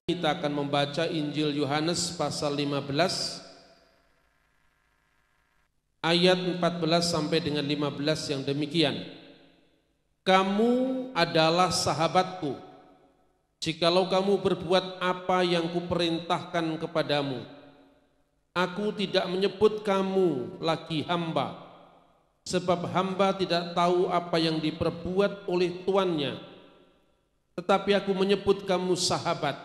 Kita akan membaca Injil Yohanes pasal 15 ayat 14 sampai dengan 15 yang demikian. Kamu adalah sahabatku, jikalau kamu berbuat apa yang kuperintahkan kepadamu. Aku tidak menyebut kamu lagi hamba, sebab hamba tidak tahu apa yang diperbuat oleh tuannya. Tetapi aku menyebut kamu sahabat,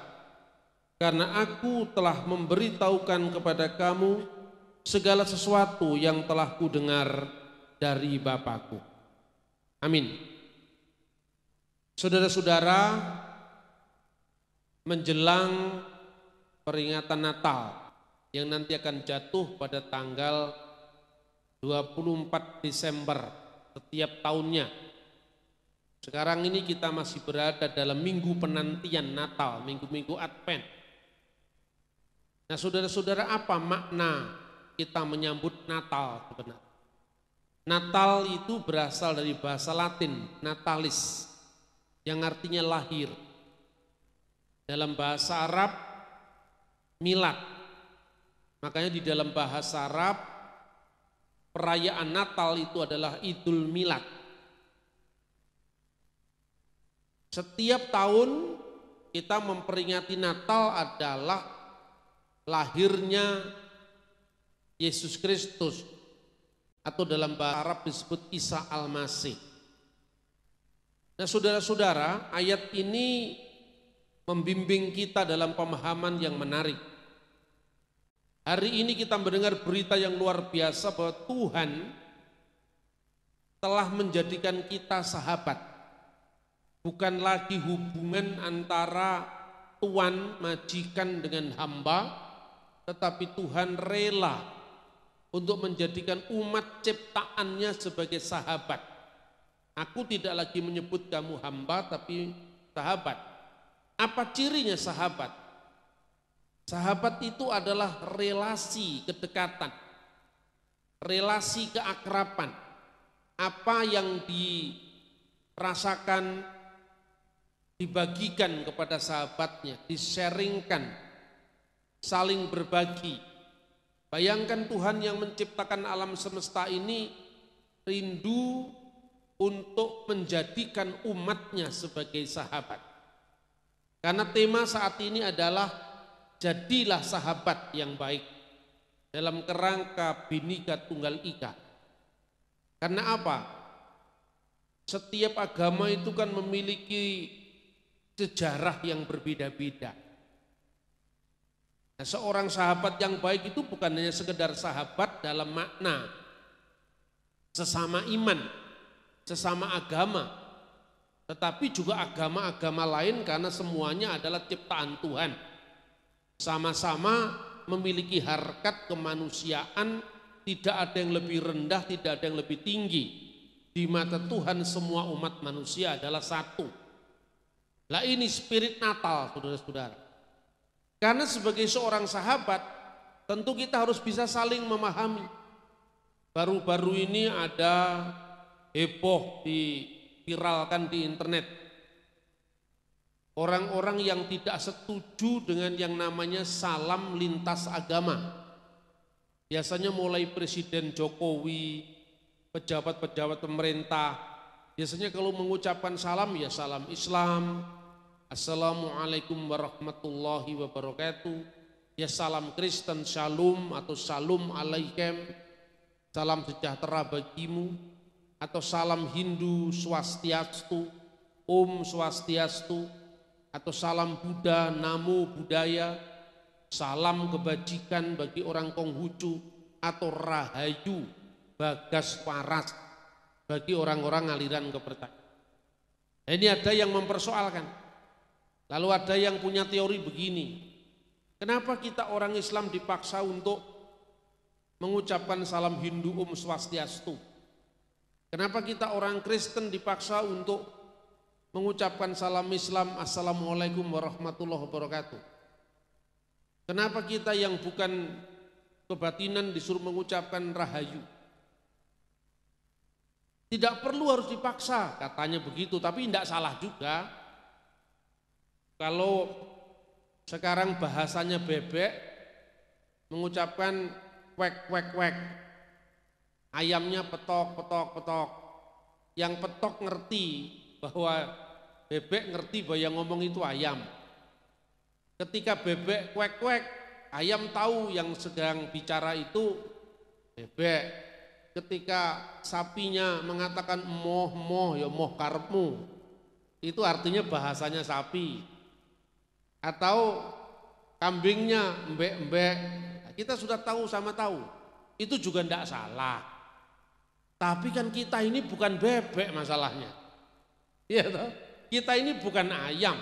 karena aku telah memberitahukan kepada kamu segala sesuatu yang telah kudengar dari Bapakku. Amin. Saudara-saudara, menjelang peringatan Natal yang nanti akan jatuh pada tanggal 24 Desember setiap tahunnya. Sekarang ini kita masih berada dalam minggu penantian Natal, minggu-minggu Advent. Nah, saudara-saudara, apa makna kita menyambut Natal sebenarnya? Natal itu berasal dari bahasa Latin, natalis, yang artinya lahir. Dalam bahasa Arab, milad. Makanya di dalam bahasa Arab, perayaan Natal itu adalah Idul Milad. Setiap tahun kita memperingati Natal adalah lahirnya Yesus Kristus, atau dalam bahasa Arab disebut Isa Al-Masih. Nah, saudara-saudara, ayat ini membimbing kita dalam pemahaman yang menarik. Hari ini kita mendengar berita yang luar biasa bahwa Tuhan telah menjadikan kita sahabat. Bukan lagi hubungan antara tuan majikan dengan hamba, tetapi Tuhan rela untuk menjadikan umat ciptaannya sebagai sahabat. Aku tidak lagi menyebut kamu hamba, tapi sahabat. Apa cirinya sahabat? Sahabat itu adalah relasi kedekatan, relasi keakraban. Apa yang dirasakan dibagikan kepada sahabatnya, di-sharingkan, saling berbagi. Bayangkan Tuhan yang menciptakan alam semesta ini rindu untuk menjadikan umatnya sebagai sahabat. Karena tema saat ini adalah jadilah sahabat yang baik dalam kerangka Bhinneka Tunggal Ika. Karena apa? Setiap agama itu kan memiliki sejarah yang berbeda-beda. Nah, seorang sahabat yang baik itu bukan hanya sekedar sahabat dalam makna sesama iman, sesama agama, tetapi juga agama-agama lain, karena semuanya adalah ciptaan Tuhan. Sama-sama memiliki harkat kemanusiaan, tidak ada yang lebih rendah, tidak ada yang lebih tinggi. Di mata Tuhan semua umat manusia adalah satu. Lah ini spirit Natal, saudara-saudara. Karena sebagai seorang sahabat, tentu kita harus bisa saling memahami. Baru-baru ini ada heboh diviralkan di internet. Orang-orang yang tidak setuju dengan yang namanya salam lintas agama. Biasanya mulai Presiden Jokowi, pejabat-pejabat pemerintah, biasanya kalau mengucapkan salam ya salam Islam, Assalamualaikum warahmatullahi wabarakatuh. Ya salam Kristen, Shalom atau Shalom Alaikum, salam sejahtera bagimu. Atau salam Hindu, Swastiastu, Om Swastiastu. Atau salam Buddha, Namo Buddhaya, salam kebajikan bagi orang Konghucu. Atau Rahayu, Bagas Waras bagi orang-orang aliran kepercayaan. Ini ada yang mempersoalkan. Lalu ada yang punya teori begini, kenapa kita orang Islam dipaksa untuk mengucapkan salam Hindu Om Swastiastu? Kenapa kita orang Kristen dipaksa untuk mengucapkan salam Islam Assalamualaikum warahmatullahi wabarakatuh? Kenapa kita yang bukan kebatinan disuruh mengucapkan Rahayu? Tidak perlu harus dipaksa, katanya begitu, tapi tidak salah juga. Kalau sekarang bahasanya bebek mengucapkan wek wek wek. Ayamnya petok petok petok. Yang petok ngerti bahwa bebek ngerti bahwa yang ngomong itu ayam. Ketika bebek kwek kwek, ayam tahu yang sedang bicara itu bebek. Ketika sapinya mengatakan moh moh ya moh karepmu, itu artinya bahasanya sapi. Atau kambingnya embek embek, kita sudah tahu sama tahu, itu juga tidak salah. Tapi kan kita ini bukan bebek masalahnya, iya toh? Kita ini bukan ayam.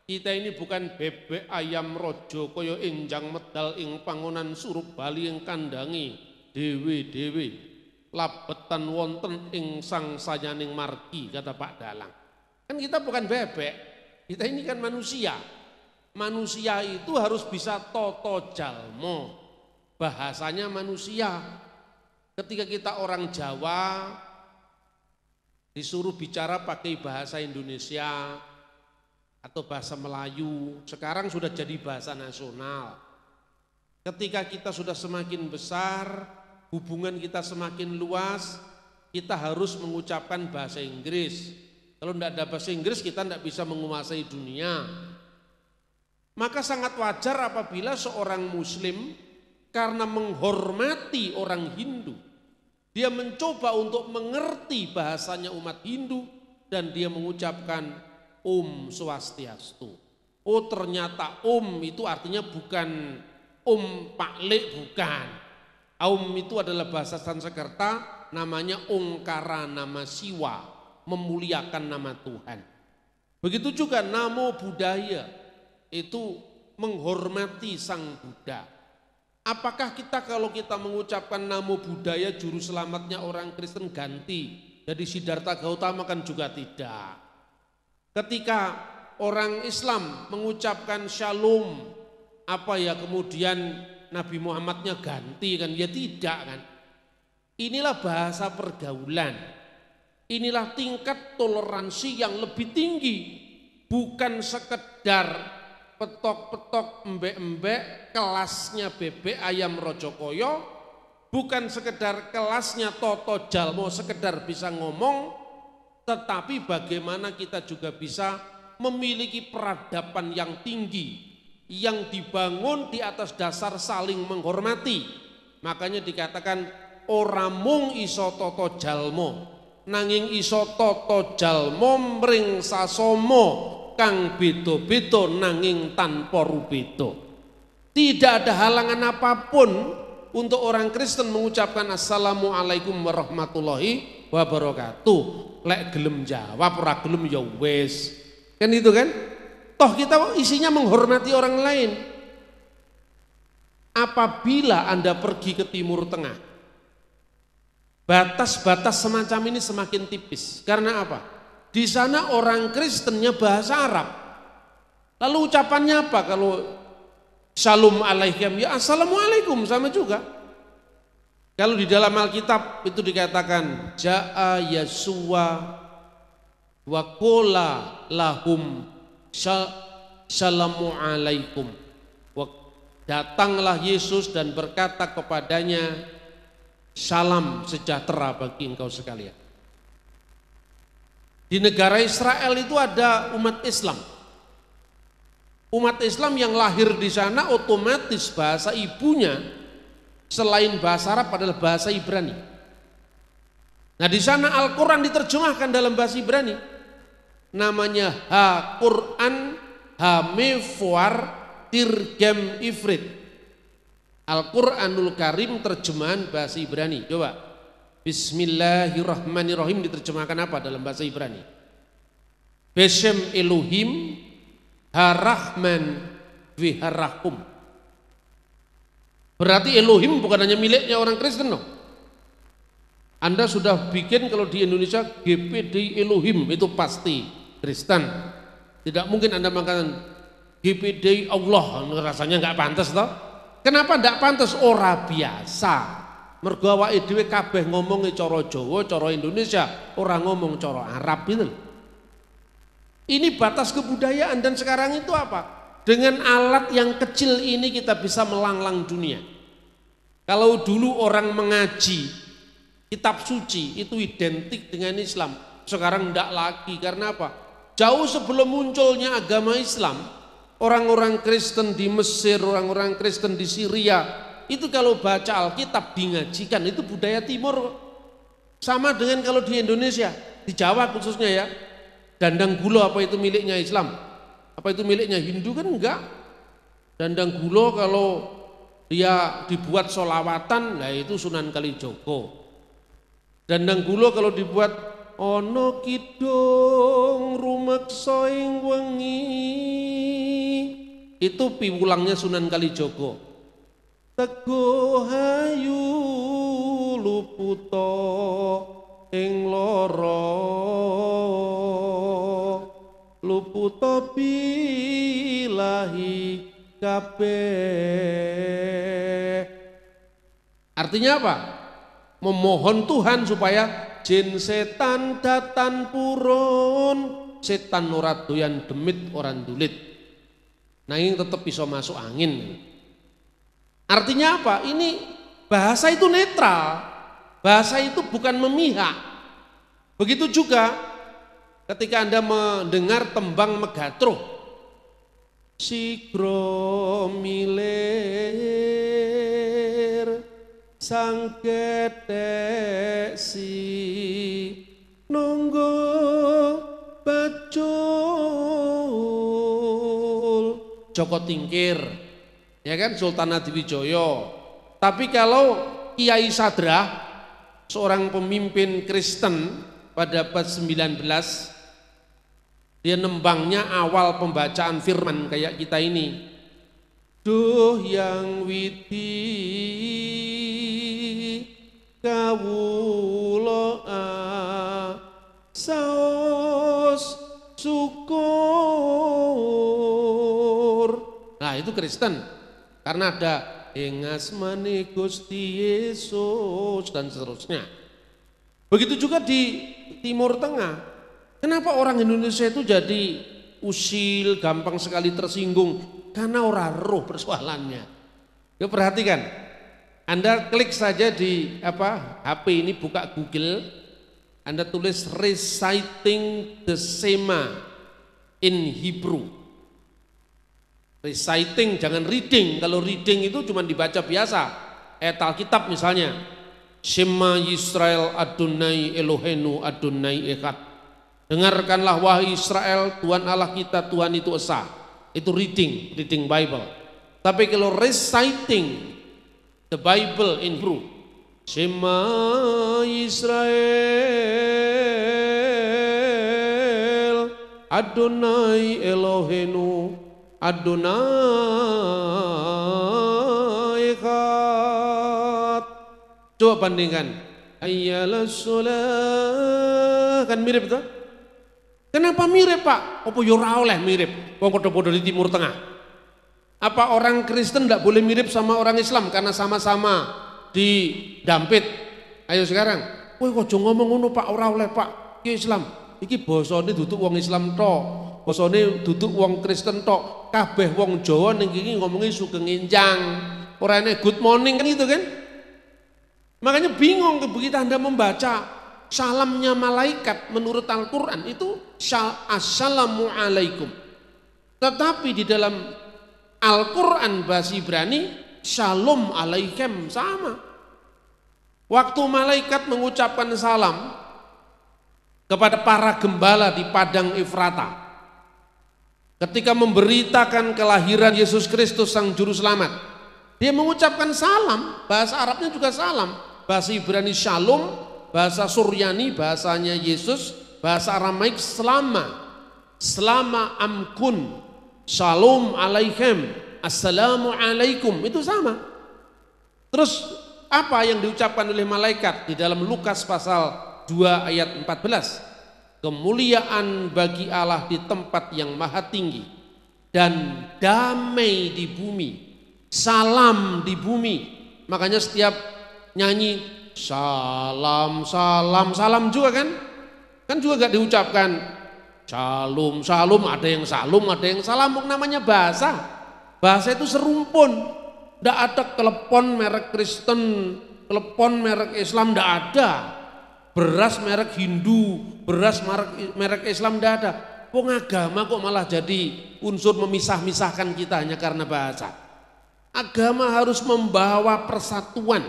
Kita ini bukan bebek ayam rojo kaya injang medal ing pangonan surup bali ing kandangi dewe-dewe labetan wonten ing sang sayaning margi, kata Pak Dalang. Kan kita bukan bebek, kita ini kan manusia. Manusia itu harus bisa toto jalmo, bahasanya manusia. Ketika kita orang Jawa disuruh bicara pakai bahasa Indonesia atau bahasa Melayu, sekarang sudah jadi bahasa nasional. Ketika kita sudah semakin besar, hubungan kita semakin luas, kita harus mengucapkan bahasa Inggris. Kalau tidak ada bahasa Inggris, kita tidak bisa menguasai dunia. Maka sangat wajar apabila seorang Muslim karena menghormati orang Hindu, dia mencoba untuk mengerti bahasanya umat Hindu dan dia mengucapkan Om Swastiastu. Oh ternyata Om itu artinya bukan Om Pak Lek, bukan. Om itu adalah bahasa Sanskerta, namanya Ongkara nama Siwa, memuliakan nama Tuhan. Begitu juga Namo Buddhaya, itu menghormati Sang Buddha. Apakah kita kalau kita mengucapkan Namo Buddhaya juru selamatnya orang Kristen ganti jadi Siddhartha Gautama? Kan juga tidak. Ketika orang Islam mengucapkan Shalom, apa ya kemudian Nabi Muhammadnya ganti kan? Ya tidak kan. Inilah bahasa pergaulan. Inilah tingkat toleransi yang lebih tinggi. Bukan sekedar petok-petok embek-embek kelasnya bebek ayam rojokoyo, bukan sekedar kelasnya toto jalmo sekedar bisa ngomong, tetapi bagaimana kita juga bisa memiliki peradaban yang tinggi yang dibangun di atas dasar saling menghormati. Makanya dikatakan ora mung iso toto jalmo nanging iso toto jalmo mring sasomo kang beda-beda nanging tanpa rubeda. Tidak ada halangan apapun untuk orang Kristen mengucapkan Assalamualaikum warahmatullahi wabarakatuh. Lek gelem jawab, ora gelem ya wis. Kan itu kan? Toh kita isinya menghormati orang lain. Apabila Anda pergi ke Timur Tengah, batas-batas semacam ini semakin tipis. Karena apa? Di sana orang Kristennya bahasa Arab. Lalu ucapannya apa? Kalau Shalom alaikum, ya Assalamualaikum, sama juga. Kalau di dalam Alkitab itu dikatakan Ja'a Yasua wa qala lahum Syalamu alaikum. Datanglah Yesus dan berkata kepadanya, salam sejahtera bagi engkau sekalian. Di negara Israel itu ada umat Islam. Umat Islam yang lahir di sana otomatis bahasa ibunya selain bahasa Arab adalah bahasa Ibrani. Nah di sana Al-Quran diterjemahkan dalam bahasa Ibrani. Namanya Ha-Quran Ha-Mefuar Tirgem Ifrit. Al-Quranul Karim terjemahan bahasa Ibrani. Coba. Bismillahirrahmanirrahim diterjemahkan apa dalam bahasa Ibrani? Beshem Elohim Harahman Viharahum. Berarti Elohim bukan hanya miliknya orang Kristen loh. Anda sudah bikin kalau di Indonesia GPD Elohim, itu pasti Kristen. Tidak mungkin Anda mengatakan GPD Allah, rasanya nggak pantas toh. Kenapa nggak pantas? Ora biasa. Mergo awake dhewe kabeh ngomongnya cara Jawa, cara Indonesia, orang ngomong cara Arab gitu. Ini batas kebudayaan dan sekarang itu apa? Dengan alat yang kecil ini kita bisa melanglang dunia. Kalau dulu orang mengaji kitab suci itu identik dengan Islam, sekarang tidak lagi. Karena apa? Jauh sebelum munculnya agama Islam, orang-orang Kristen di Mesir, orang-orang Kristen di Syria, itu kalau baca Alkitab dingajikan, itu budaya timur. Sama dengan kalau di Indonesia, di Jawa khususnya ya, dandang gula apa itu miliknya Islam? Apa itu miliknya Hindu? Kan enggak. Dandang gula kalau dia dibuat solawatan, nah itu Sunan Kalijogo. Dandang gula kalau dibuat ono kidung rumeksa ing wengi, itu piwulangnya Sunan Kalijogo. Teguh hayu luputo ing loro, luputo bilahi kabeh. Artinya apa? Memohon Tuhan supaya jin setan datan purun, setan ora doyan demit orang dulit, nanging tetap bisa masuk angin. Artinya apa? Ini bahasa itu netral, bahasa itu bukan memihak. Begitu juga ketika Anda mendengar tembang Megatruh, sigro milir sang ketek si nunggu bacul Joko Tingkir, ya kan, Sultan Hadiwijaya. Tapi kalau Kiai Sadrah, seorang pemimpin Kristen pada abad 19, dia nembangnya awal pembacaan firman kayak kita ini. Duh yang widi kawula saos syukur. Nah itu Kristen, karena ada ing asmane Gusti Yesus dan seterusnya. Begitu juga di Timur Tengah. Kenapa orang Indonesia itu jadi usil, gampang sekali tersinggung? Karena orang roh persoalannya. Ya perhatikan, Anda klik saja di HP ini, buka Google, Anda tulis reciting the Shema in Hebrew. Reciting, jangan reading. Kalau reading itu cuma dibaca biasa. Ayat Alkitab misalnya, Shema Yisrael Adonai Elohenu Adonai Echad. Dengarkanlah wahai Israel, Tuhan Allah kita, Tuhan itu esa. Itu reading Bible. Tapi kalau reciting the Bible in Hebrew, Shema Yisrael Adonai Elohenu Adonai Echad. Coba bandingkan. Ayyalah sholah, kan mirip tuh? Kenapa mirip Pak? Apa yo ora oleh mirip? Wong padha-padha di Timur Tengah. Apa orang Kristen tidak boleh mirip sama orang Islam karena sama-sama di Dampit? Ayo sekarang, woi kok ngomong ngono Pak, ora oleh Pak. Iki Islam, iki basane duduk wong Islam tok, basane duduk wong Kristen tok. Kabeh wong Jawa ning iki ngomongi sugeng enjang, ora enek good morning kan gitu kan? Makanya bingung begitu Anda membaca salamnya malaikat menurut Al-Quran itu assalamualaikum. Tetapi di dalam Al-Quran bahasa Ibrani shalom alaikum sama. Waktu malaikat mengucapkan salam kepada para gembala di padang Efrata, ketika memberitakan kelahiran Yesus Kristus sang juru selamat, dia mengucapkan salam. Bahasa Arabnya juga salam, bahasa Ibrani shalom, bahasa Suryani bahasanya Yesus, bahasa Aramaik selama amkun, shalom alaikum, assalamu alaikum, itu sama. Terus apa yang diucapkan oleh malaikat di dalam Lukas pasal 2 ayat 14? Kemuliaan bagi Allah di tempat yang maha tinggi dan damai di bumi, salam di bumi. Makanya setiap nyanyi salam, salam, salam juga kan juga gak diucapkan Shalom, shalom, ada yang salum, ada yang salam, namanya bahasa. Bahasa itu serumpun. Tidak ada telepon merek Kristen, telepon merek Islam, tidak ada. Beras merek Hindu, beras merek Islam, tidak ada. Wong agama kok malah jadi unsur memisah-misahkan kita hanya karena bahasa. Agama harus membawa persatuan.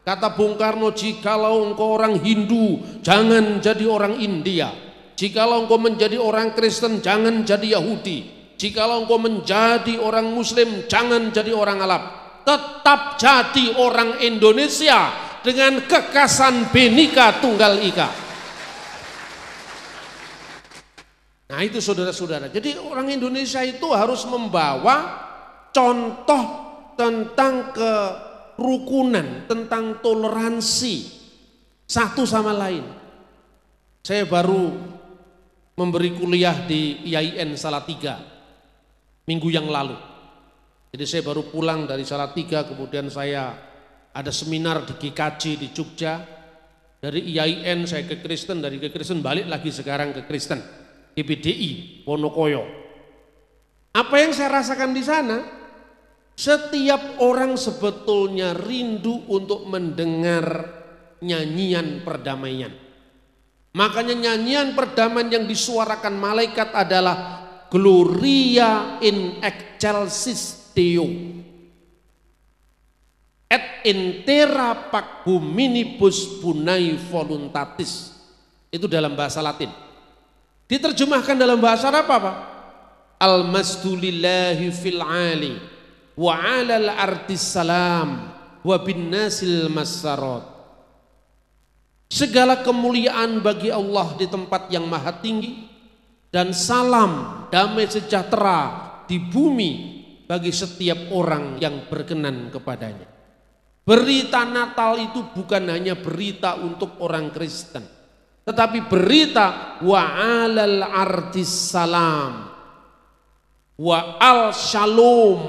Kata Bung Karno, jikalau engkau orang Hindu, jangan jadi orang India. Jikalau engkau menjadi orang Kristen, jangan jadi Yahudi. Jikalau engkau menjadi orang Muslim, jangan jadi orang Arab. Tetap jadi orang Indonesia dengan kekasan Bhinneka Tunggal Ika. Nah itu saudara-saudara. Jadi orang Indonesia itu harus membawa contoh tentang kerukunan, tentang toleransi satu sama lain. Saya baru memberi kuliah di IAIN Salatiga minggu yang lalu. Jadi saya baru pulang dari Salatiga, kemudian saya ada seminar di GKJ di Jogja. Dari IAIN saya ke Kristen, dari ke Kristen balik lagi sekarang ke Kristen. GPDI Wonokoyo. Apa yang saya rasakan di sana? Setiap orang sebetulnya rindu untuk mendengar nyanyian perdamaian. Makanya nyanyian perdamaian yang disuarakan malaikat adalah Gloria in excelsis Deo et in terra pac hominibus bunai voluntatis. Itu dalam bahasa Latin. Diterjemahkan dalam bahasa Arab apa? Al-masdu lillahi fil ali wa 'alal artis salam wa bin nasil massarat. Segala kemuliaan bagi Allah di tempat yang maha tinggi, dan salam damai sejahtera di bumi bagi setiap orang yang berkenan kepadanya. Berita Natal itu bukan hanya berita untuk orang Kristen, tetapi berita wa 'alal artis salam wa al shalom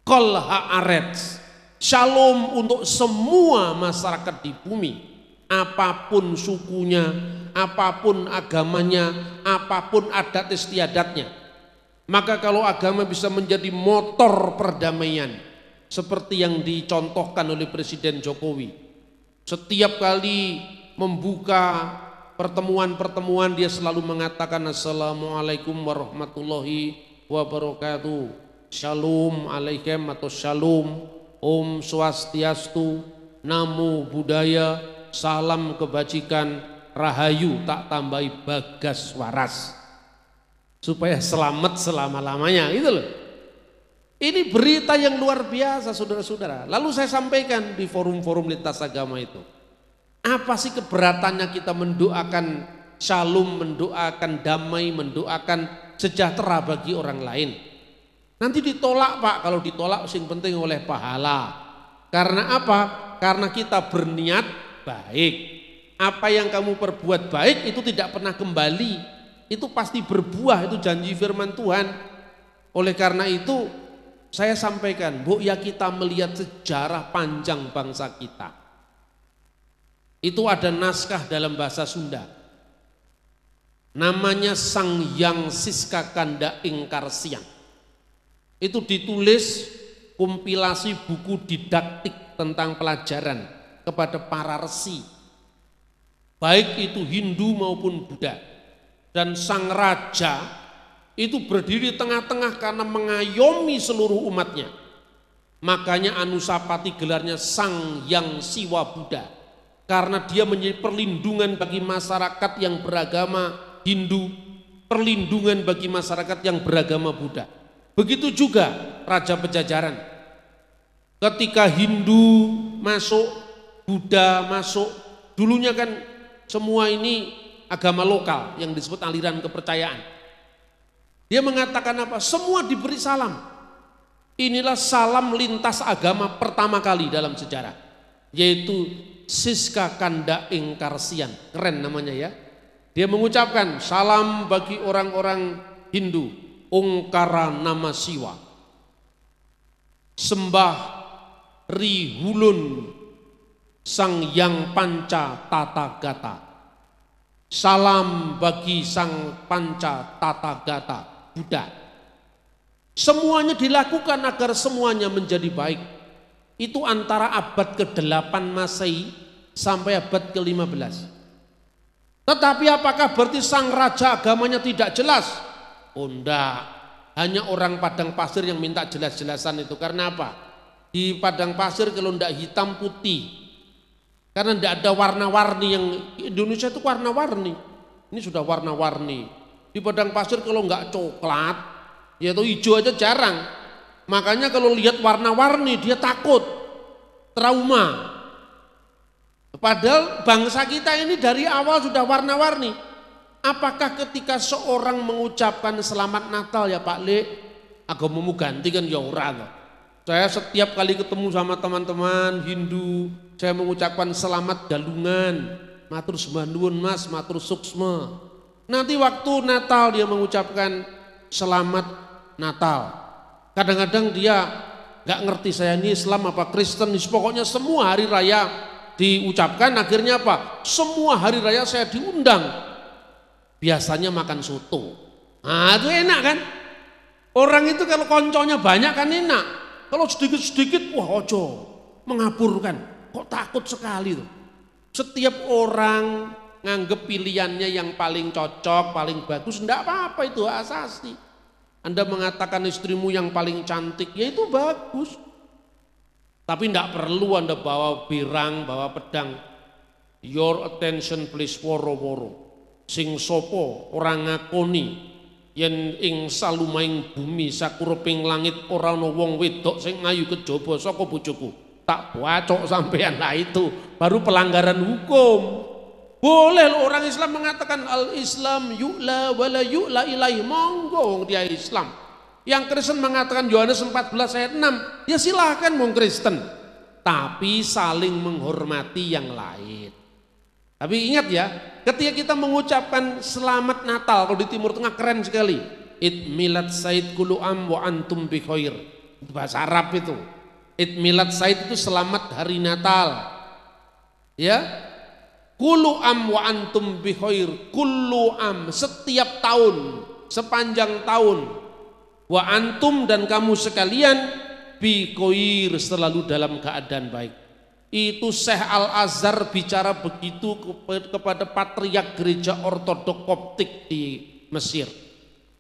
kol haaretz. Shalom untuk semua masyarakat di bumi, apapun sukunya, apapun agamanya, apapun adat istiadatnya. Maka kalau agama bisa menjadi motor perdamaian, seperti yang dicontohkan oleh Presiden Jokowi, setiap kali membuka pertemuan-pertemuan dia selalu mengatakan Assalamualaikum warahmatullahi wabarakatuh, Shalom alaikum atau Shalom, Om Swastiastu, Namo Buddhaya, salam kebajikan, rahayu tak tambahi bagas waras, supaya selamat selama-lamanya. Itu loh. Ini berita yang luar biasa saudara-saudara. Lalu saya sampaikan di forum-forum lintas agama itu, apa sih keberatannya kita mendoakan shalom, mendoakan damai, mendoakan sejahtera bagi orang lain? Nanti ditolak Pak, kalau ditolak yang penting oleh pahala. Karena apa? Karena kita berniat baik. Apa yang kamu perbuat baik itu tidak pernah kembali, itu pasti berbuah, itu janji firman Tuhan. Oleh karena itu saya sampaikan, bu ya kita melihat sejarah panjang bangsa kita. Itu ada naskah dalam bahasa Sunda, namanya Sang Hyang Siska Kanda Ingkarsian. Itu ditulis kompilasi buku didaktik tentang pelajaran kepada para resi, baik itu Hindu maupun Buddha. Dan sang raja itu berdiri di tengah-tengah karena mengayomi seluruh umatnya. Makanya Anusapati gelarnya Sang Hyang Siwa Buddha, karena dia menjadi perlindungan bagi masyarakat yang beragama Hindu, perlindungan bagi masyarakat yang beragama Buddha. Begitu juga Raja Pejajaran. Ketika Hindu masuk, Buddha masuk, dulunya kan semua ini agama lokal yang disebut aliran kepercayaan. Dia mengatakan apa? Semua diberi salam. Inilah salam lintas agama pertama kali dalam sejarah, yaitu Siska Kanda Ingkarsian. Keren namanya ya. Dia mengucapkan salam bagi orang-orang Hindu, Ongkara Nama Siwa, sembah Rihulun Sang Yang Panca Tata Gata, Salam bagi Sang Panca Tathagata Buddha. Semuanya dilakukan agar semuanya menjadi baik. Itu antara abad ke-8 Masehi sampai abad ke-15. Tetapi apakah berarti sang raja agamanya tidak jelas? Oh enggak, hanya orang padang pasir yang minta jelas-jelasan itu. Karena apa? Di padang pasir kalau enggak hitam putih, karena enggak ada warna-warni. Yang Indonesia itu warna-warni, ini sudah warna-warni. Di padang pasir kalau enggak coklat, yaitu hijau aja jarang. Makanya kalau lihat warna-warni dia takut, trauma. Padahal bangsa kita ini dari awal sudah warna-warni. Apakah ketika seorang mengucapkan selamat Natal ya Pak Le, agamamu ganti kan ya ora. Saya setiap kali ketemu sama teman-teman Hindu, saya mengucapkan selamat galungan, matur sembah nuwun Mas, matur suksma. Nanti waktu Natal dia mengucapkan selamat Natal. Kadang-kadang dia nggak ngerti saya ini Islam apa Kristen, pokoknya semua hari raya diucapkan, akhirnya apa? Semua hari raya saya diundang. Biasanya makan soto. Nah itu enak kan? Orang itu kalau konconya banyak kan enak. Kalau sedikit-sedikit, wah ojo, mengaburkan. Kok takut sekali tuh. Setiap orang nganggep pilihannya yang paling cocok, paling bagus, enggak apa-apa, itu asasi. Anda mengatakan istrimu yang paling cantik, ya itu bagus. Tapi tidak perlu Anda bawa birang, bawa pedang. Your attention please, woro-woro. Sing sopo orang ngakoni yen ing salumaing bumi sakuruping langit ora ana wong wedok sing ngayu kejaba saka bojoku. Tak bacok sampean, lah itu baru pelanggaran hukum. Boleh orang Islam mengatakan al-Islam yu'la wala yu'la ilaih, monggo dia Islam. Yang Kristen mengatakan Yohanes 14 ayat 6, ya silahkan mau Kristen, tapi saling menghormati yang lain. Tapi ingat ya, ketika kita mengucapkan selamat Natal, kalau di Timur Tengah keren sekali. Id milad said kulu am wa antum bi khair. Itu bahasa Arab itu. Id milad said itu selamat hari Natal. Ya. Kulu am wa antum bi khair. Kullu am, setiap tahun, sepanjang tahun. Wa antum, dan kamu sekalian bi khair, selalu dalam keadaan baik. Itu Syekh Al-Azhar bicara begitu kepada patriark gereja ortodok Koptik di Mesir.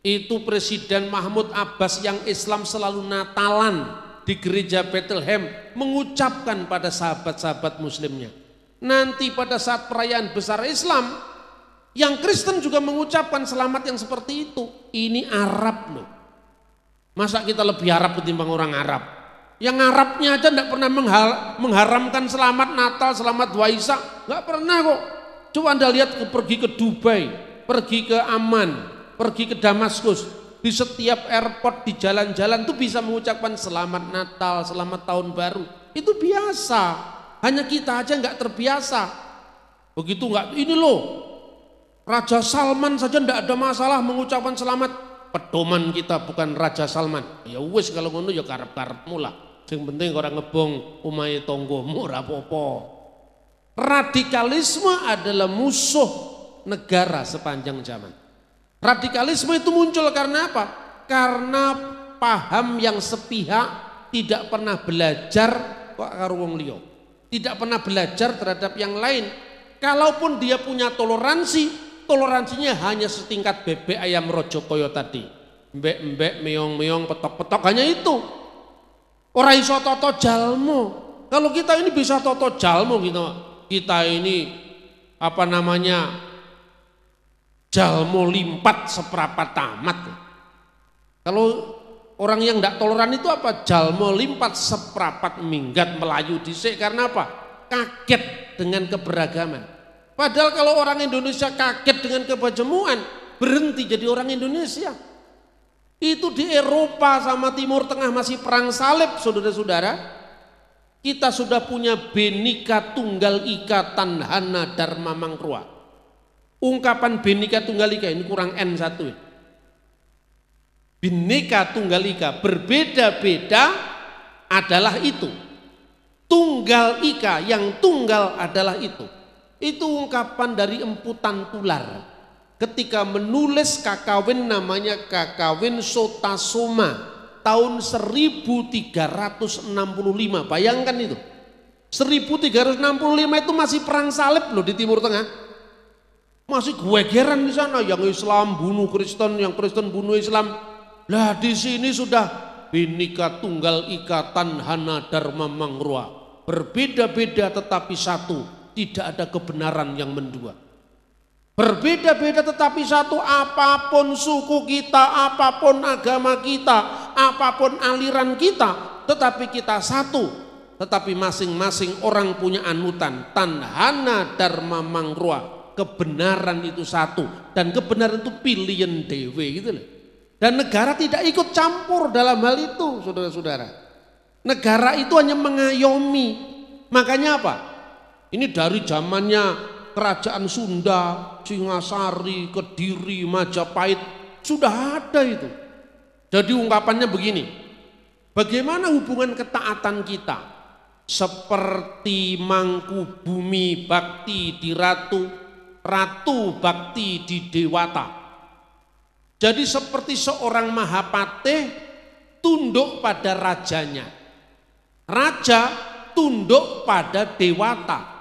Itu Presiden Mahmud Abbas yang Islam selalu Natalan di gereja Bethlehem mengucapkan pada sahabat-sahabat muslimnya. Nanti pada saat perayaan besar Islam, yang Kristen juga mengucapkan selamat yang seperti itu. Ini Arab loh. Masa kita lebih Arab ketimbang orang Arab? Yang Arabnya aja tidak pernah mengharamkan selamat Natal, selamat Waisak, nggak pernah kok. Coba Anda lihat pergi ke Dubai, pergi ke Amman, pergi ke Damaskus, di setiap airport, di jalan-jalan tuh bisa mengucapkan selamat Natal, selamat tahun baru. Itu biasa, hanya kita aja nggak terbiasa. Begitu nggak, ini loh, Raja Salman saja nggak ada masalah mengucapkan selamat. Pedoman kita bukan Raja Salman. Ya wis kalau ngono ya karep-karepmu lah. Yang penting orang ngebong omahe tanggamu ora apa-apa. Radikalisme adalah musuh negara sepanjang zaman. Radikalisme itu muncul karena apa? Karena paham yang sepihak, tidak pernah belajar kok karo wong liya. Tidak pernah belajar terhadap yang lain. Kalaupun dia punya toleransinya hanya setingkat bebek ayam rojokoyo tadi. Mbek-mbek, meong-meong, petok-petok, hanya itu. Ora iso toto jalmo. Kalau kita ini bisa toto jalmo gitu. Kita ini apa namanya? Jalmo limpat seperapat tamat. Kalau orang yang tidak toleran itu apa? Jalmo limpat seperapat minggat melayu dhisik, karena apa? Kaget dengan keberagaman. Padahal kalau orang Indonesia kaget dengan kebajemuan, berhenti jadi orang Indonesia. Itu di Eropa sama Timur Tengah masih perang salib, saudara-saudara. Kita sudah punya Bhinneka Tunggal Ika Tanhana Dharma Mangkruwa. Ungkapan Bhinneka Tunggal Ika ini kurang N1. Bhinneka Tunggal Ika, berbeda-beda adalah itu. Tunggal Ika, yang tunggal adalah itu. Itu ungkapan dari Empu Tantular ketika menulis kakawin namanya Kakawin Sotasoma tahun 1365. Bayangkan itu. 1365 itu masih perang salib loh di Timur Tengah. Masih gegeran di sana, yang Islam bunuh Kristen, yang Kristen bunuh Islam. Lah di sini sudah Bhinneka Tunggal Ika Tanhana Dharma Mangrua. Berbeda-beda tetapi satu, tidak ada kebenaran yang mendua. Berbeda-beda tetapi satu, apapun suku kita, apapun agama kita, apapun aliran kita, tetapi kita satu. Tetapi masing-masing orang punya anutan, Tanhana Dharma Mangrua. Kebenaran itu satu, dan kebenaran itu pilihan dewe gitu loh. Dan negara tidak ikut campur dalam hal itu, saudara-saudara. Negara itu hanya mengayomi. Makanya apa? Ini dari zamannya kerajaan Sunda, Singasari, Kediri, Majapahit, sudah ada itu. Jadi ungkapannya begini, bagaimana hubungan ketaatan kita? Seperti mangku bumi bakti di ratu, ratu bakti di dewata. Jadi seperti seorang Mahapatih tunduk pada rajanya, raja tunduk pada dewata.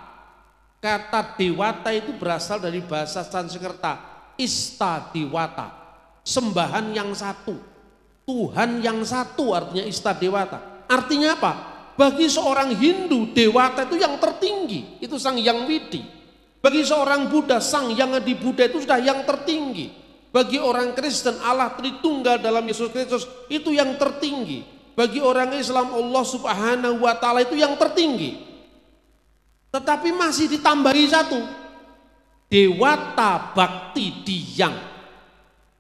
Kata dewata itu berasal dari bahasa Sanskerta, ista dewata, sembahan yang satu, Tuhan yang satu, artinya ista dewata. Artinya apa? Bagi seorang Hindu, dewata itu yang tertinggi, itu Sang Hyang Widi. Bagi seorang Buddha, Sang Hyang Adi Buddha itu sudah yang tertinggi. Bagi orang Kristen, Allah Tritunggal dalam Yesus Kristus itu yang tertinggi. Bagi orang Islam, Allah Subhanahu wa Ta'ala itu yang tertinggi. Tetapi masih ditambahi satu, dewata bakti diyang.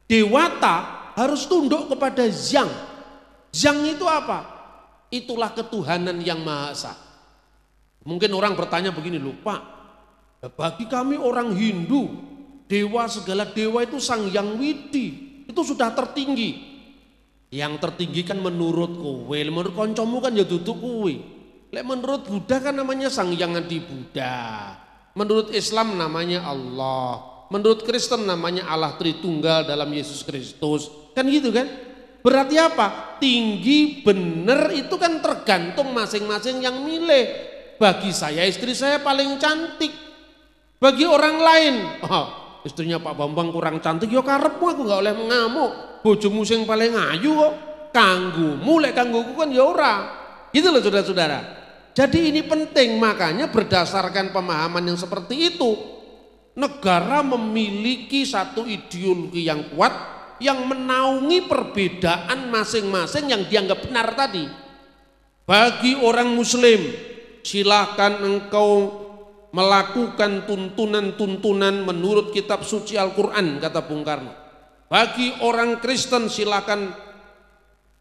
Dewata harus tunduk kepada Zhang. Zhang itu apa? Itulah ketuhanan yang Maha Esa. Mungkin orang bertanya begini, loh Pak, bagi kami orang Hindu, dewa segala dewa itu Sang Hyang Widi, itu sudah tertinggi. Yang tertinggi kan menurut kowe, menurut koncomu kan ya duduk kowe. Menurut Buddha kan namanya Sang Hyang Adi Buddha. Menurut Islam namanya Allah. Menurut Kristen namanya Allah Tritunggal dalam Yesus Kristus. Kan gitu kan? Berarti apa? Tinggi bener itu kan tergantung masing-masing yang milih. Bagi saya istri saya paling cantik. Bagi orang lain, istrinya Pak Bambang kurang cantik, ya karepmu aku gak oleh mengamuk. Bojomu sing paling ayu kok. Kanggumu, lek kangguku kan ya ora. Gitu loh saudara-saudara. Jadi ini penting, makanya berdasarkan pemahaman yang seperti itu, negara memiliki satu ideologi yang kuat yang menaungi perbedaan masing-masing yang dianggap benar tadi. Bagi orang Muslim, silakan engkau melakukan tuntunan-tuntunan menurut kitab suci Al-Quran, kata Bung Karno. Bagi orang Kristen silakan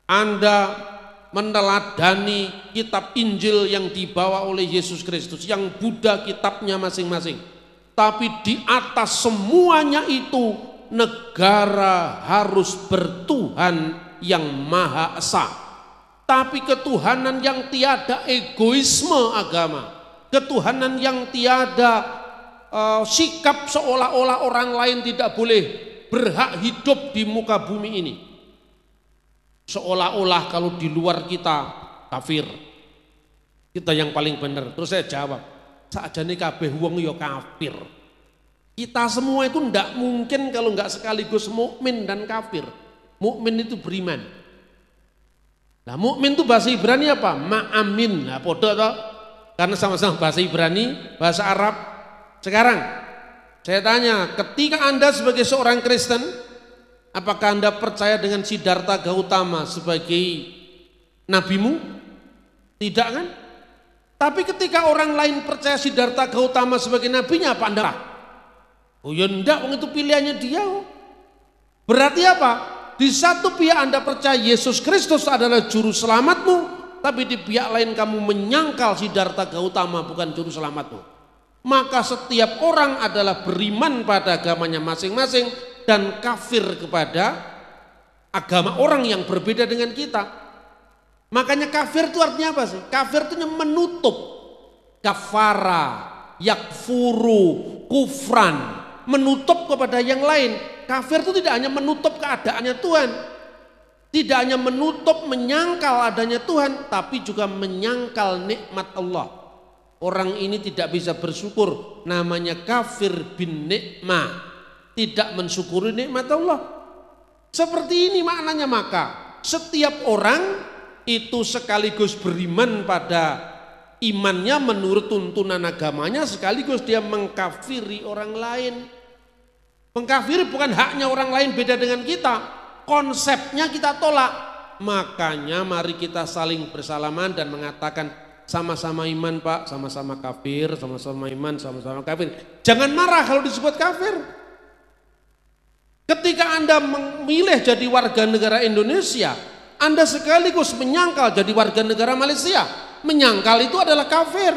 Anda meneladani kitab Injil yang dibawa oleh Yesus Kristus, yang Buddha kitabnya masing-masing. Tapi di atas semuanya itu, negara harus bertuhan yang Maha Esa. Tapi ketuhanan yang tiada egoisme agama, ketuhanan yang tiada sikap seolah-olah orang lain tidak boleh berhak hidup di muka bumi ini. Seolah-olah kalau di luar kita kafir, kita yang paling benar. Terus saya jawab, sakjane kabeh wong ya kafir. Kita semua itu tidak mungkin kalau nggak sekaligus mukmin dan kafir. Mukmin itu beriman. Nah, mukmin itu bahasa Ibrani apa? Ma'amin. Nah, podo toh. Karena sama-sama bahasa Ibrani, bahasa Arab. Sekarang saya tanya, ketika Anda sebagai seorang Kristen, apakah Anda percaya dengan Siddhartha Gautama sebagai nabimu? Tidak kan? Tapi ketika orang lain percaya Siddhartha Gautama sebagai nabinya, apa Anda? Oh ya enggak, itu pilihannya dia. Berarti apa? Di satu pihak Anda percaya Yesus Kristus adalah juru selamatmu, tapi di pihak lain kamu menyangkal Siddhartha Gautama bukan juru selamatmu. Maka setiap orang adalah beriman pada agamanya masing-masing dan kafir kepada agama orang yang berbeda dengan kita. Makanya kafir itu artinya apa sih? Kafir itu menutup. Kafara yakfuru kufran, menutup kepada yang lain. Kafir itu tidak hanya menutup keadaannya Tuhan, tidak hanya menutup menyangkal adanya Tuhan, tapi juga menyangkal nikmat Allah. Orang ini tidak bisa bersyukur, namanya kafir bin nikmah, tidak mensyukuri nikmat Allah. Seperti ini maknanya. Maka setiap orang itu sekaligus beriman pada imannya menurut tuntunan agamanya, sekaligus dia mengkafiri orang lain. Mengkafiri bukan haknya orang lain, beda dengan kita, konsepnya kita tolak. Makanya mari kita saling bersalaman dan mengatakan sama-sama iman Pak, sama-sama kafir, sama-sama iman, sama-sama kafir. Jangan marah kalau disebut kafir. Ketika Anda memilih jadi warga negara Indonesia, Anda sekaligus menyangkal jadi warga negara Malaysia. Menyangkal itu adalah kafir.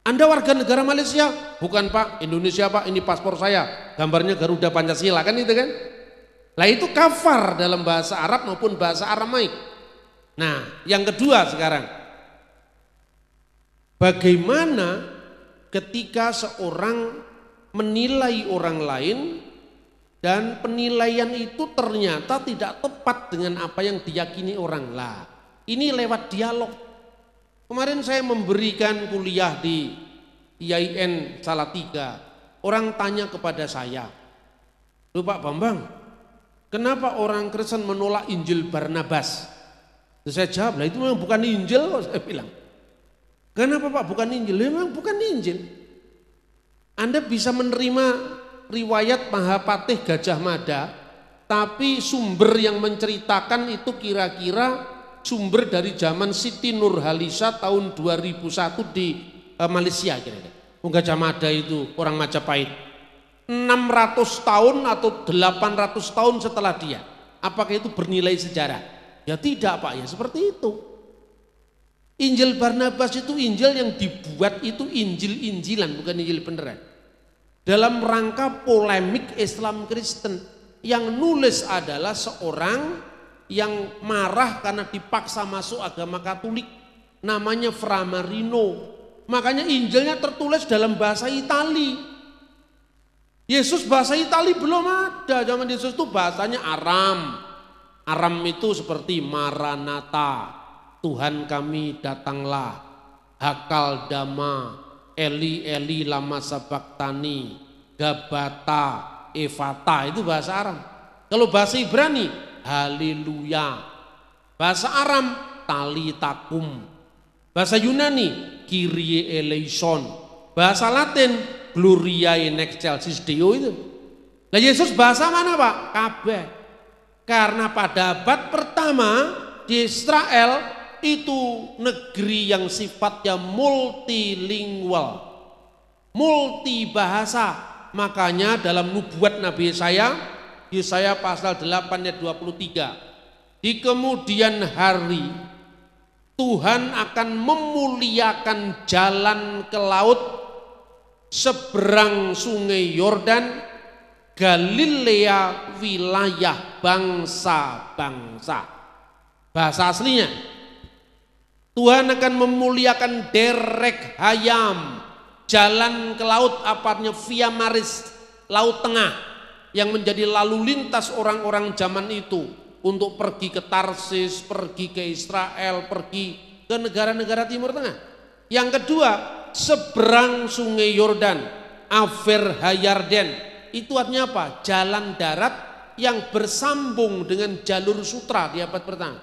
Anda warga negara Malaysia, bukan Pak, Indonesia Pak, ini paspor saya, gambarnya Garuda Pancasila, kan itu kan? Lah itu kafar dalam bahasa Arab maupun bahasa Aramaik. Nah, yang kedua sekarang, bagaimana ketika seorang menilai orang lain dan penilaian itu ternyata tidak tepat dengan apa yang diyakini orang. Lah, ini lewat dialog. Kemarin saya memberikan kuliah di IAIN Salatiga. Orang tanya kepada saya, "Loh Pak Bambang, kenapa orang Kristen menolak Injil Barnabas?" Terus saya jawab, "Lah itu memang bukan Injil kok," saya bilang. "Kenapa Pak bukan Injil?" Memang bukan Injil. Anda bisa menerima riwayat Mahapatih Gajah Mada, tapi sumber yang menceritakan itu kira-kira sumber dari zaman Siti Nurhaliza tahun 2001 di Malaysia kira-kira. Gajah Mada itu orang Majapahit. 600 tahun atau 800 tahun setelah dia. Apakah itu bernilai sejarah? Ya tidak Pak, ya seperti itu. Injil Barnabas itu Injil yang dibuat itu Injil-Injilan, bukan Injil beneran. Dalam rangka polemik Islam Kristen, yang nulis adalah seorang yang marah karena dipaksa masuk agama Katolik, namanya Fra Marino. Makanya Injilnya tertulis dalam bahasa Itali. Yesus bahasa Itali belum ada, zaman Yesus itu bahasanya Aram. Aram itu seperti Maranatha, Tuhan kami datanglah, Hakal Dama, Eli Eli lama sabaktani, Gabata, Evata, itu bahasa Aram. Kalau bahasa Ibrani, Haleluya. Bahasa Aram, Talitakum. Bahasa Yunani, Kyrie eleison. Bahasa Latin, Gloria in excelsis Deo itu. Nah Yesus bahasa mana Pak? Kabeh. Karena pada abad pertama di Israel itu negeri yang sifatnya multilingual, multibahasa. Makanya dalam nubuat Nabi Yesaya pasal 8 ayat 23, di kemudian hari Tuhan akan memuliakan jalan ke laut seberang sungai Yordan, Galilea wilayah bangsa-bangsa. Bahasa aslinya, Tuhan akan memuliakan derek hayam, jalan ke laut, apanya via maris, laut tengah, yang menjadi lalu lintas orang-orang zaman itu untuk pergi ke Tarsis, pergi ke Israel, pergi ke negara-negara Timur Tengah. Yang kedua, seberang sungai Yordan, Aver Hayarden, itu artinya apa? Jalan darat yang bersambung dengan jalur sutra di abad pertama.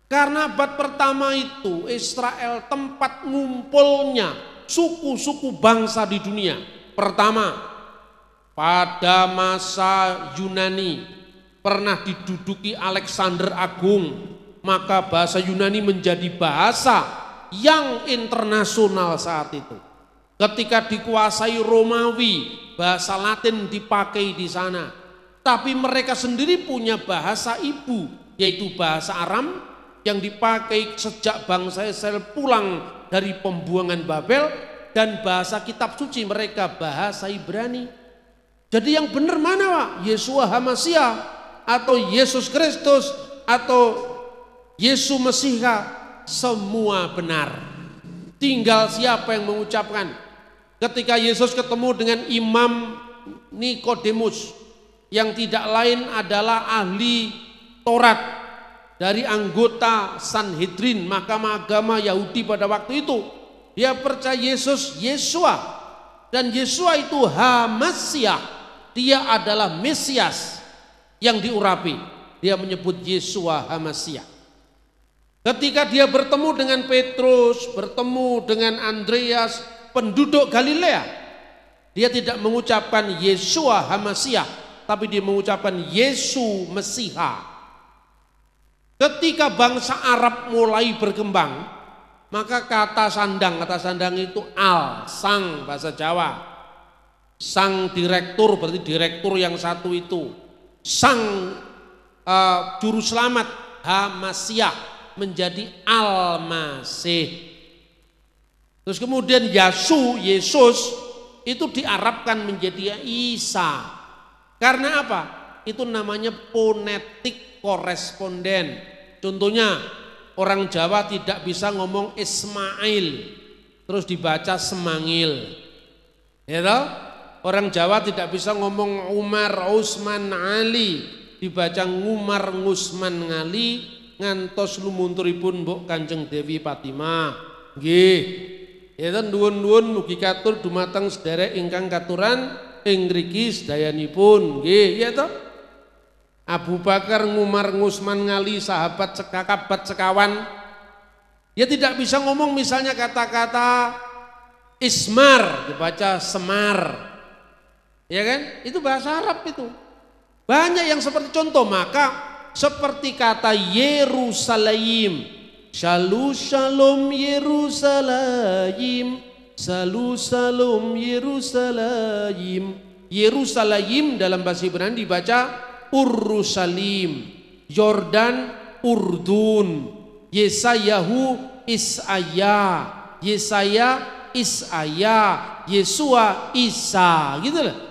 Karena abad pertama itu Israel tempat ngumpulnya suku-suku bangsa di dunia. Pertama, pada masa Yunani pernah diduduki Alexander Agung, maka bahasa Yunani menjadi bahasa yang internasional saat itu. Ketika dikuasai Romawi, bahasa Latin dipakai di sana. Tapi mereka sendiri punya bahasa ibu, yaitu bahasa Aram, yang dipakai sejak bangsa Israel pulang dari pembuangan Babel, dan bahasa kitab suci mereka bahasa Ibrani. Jadi yang benar mana Pak? Yeshua HaMasyiah atau Yesus Kristus atau Yesus Mesiha? Semua benar. Tinggal siapa yang mengucapkan. ketika Yesus ketemu dengan Imam Nikodemus yang tidak lain adalah ahli Taurat dari anggota Sanhedrin, mahkamah agama Yahudi pada waktu itu. Dia percaya Yesus Yesua, dan Yesua itu Hamasyah, dia adalah Mesias yang diurapi. Dia menyebut Yesua Hamasyah. Ketika dia bertemu dengan Petrus, bertemu dengan Andreas, penduduk Galilea, dia tidak mengucapkan Yesua Hamasyah, tapi dia mengucapkan Yesu Mesiha. Ketika bangsa Arab mulai berkembang, maka kata sandang itu sang bahasa Jawa. Sang direktur berarti direktur yang satu itu. Sang juru selamat Hamasyah menjadi Al-Masih. Terus kemudian Yesus itu diarabkan menjadi Isa. Karena apa? Itu namanya fonetik koresponden. Contohnya orang Jawa tidak bisa ngomong Ismail terus dibaca Semangil. Ya toh? Orang Jawa tidak bisa ngomong Umar, Usman, Ali dibaca Ngumar, Ngusman, Ngali ngantos lumunturipun Mbok Kanjeng Dewi Fatimah. Nggih. Ya toh nuwun-nuwun mugi katur dumateng sederek ingkang katuran ing mriki sedayanipun. Nggih, ya toh? Abu Bakar, Ngumar, Ngusman, Ngali, sahabat sekabat sekawan. Dia tidak bisa ngomong misalnya kata-kata Ismar dibaca Semar. Ya kan? Itu bahasa Arab itu. Banyak yang seperti contoh, maka seperti kata Yerusalem. Shalom Yerusalem. Shalom Yerusalem. Yerusalem dalam bahasa Ibrani dibaca Ursalim. Yordan Urdun. Yesayahu Isaya. Yesaya Isaya. Yesua Isa, gitu loh.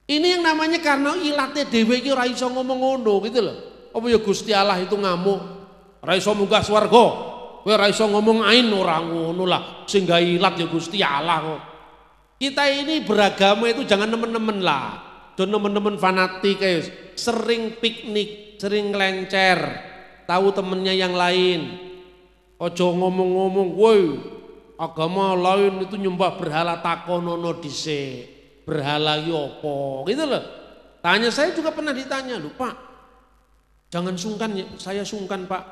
Ini yang namanya karena ilate dhewe iki ora iso ngomong ngono, gitu loh. Apa ya Gusti Allah itu ngamuk, ora iso munggah swarga. Kowe ora iso ngomong ain ora ngono lah. Sing gawe ilat ya Gusti Allah kok. Kita ini beragama itu jangan nemen-nemen lah. Jangan nemen-nemen fanatik guys. Sering piknik, sering ngelencer, tahu temennya yang lain. Ojo ngomong-ngomong, woi agama lain itu nyembah berhala, takonono dhisik. Berhala yo apa? Gitu loh. Tanya saya juga pernah ditanya, "Loh, Pak, jangan sungkan ya." Saya sungkan, Pak.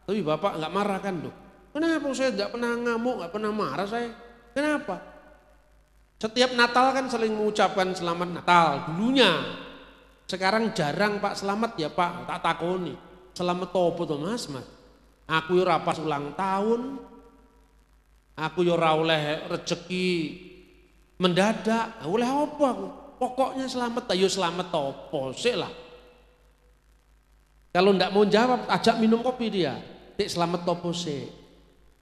Tapi Bapak enggak marah kan, loh? Kenapa saya enggak pernah ngamuk, enggak pernah marah saya? Kenapa? Setiap Natal kan saling mengucapkan selamat Natal dulunya. Sekarang jarang, Pak, selamat ya, Pak. Tak takoni. Selamat topo to, Mas? Aku yo ora pas ulang tahun. Aku yo ora oleh rezeki mendadak. Oleh apa aku? Pokoknya selamat, ayo selamat topo sik lah. Kalau ndak mau jawab, ajak minum kopi dia. Dik selamat topo sik.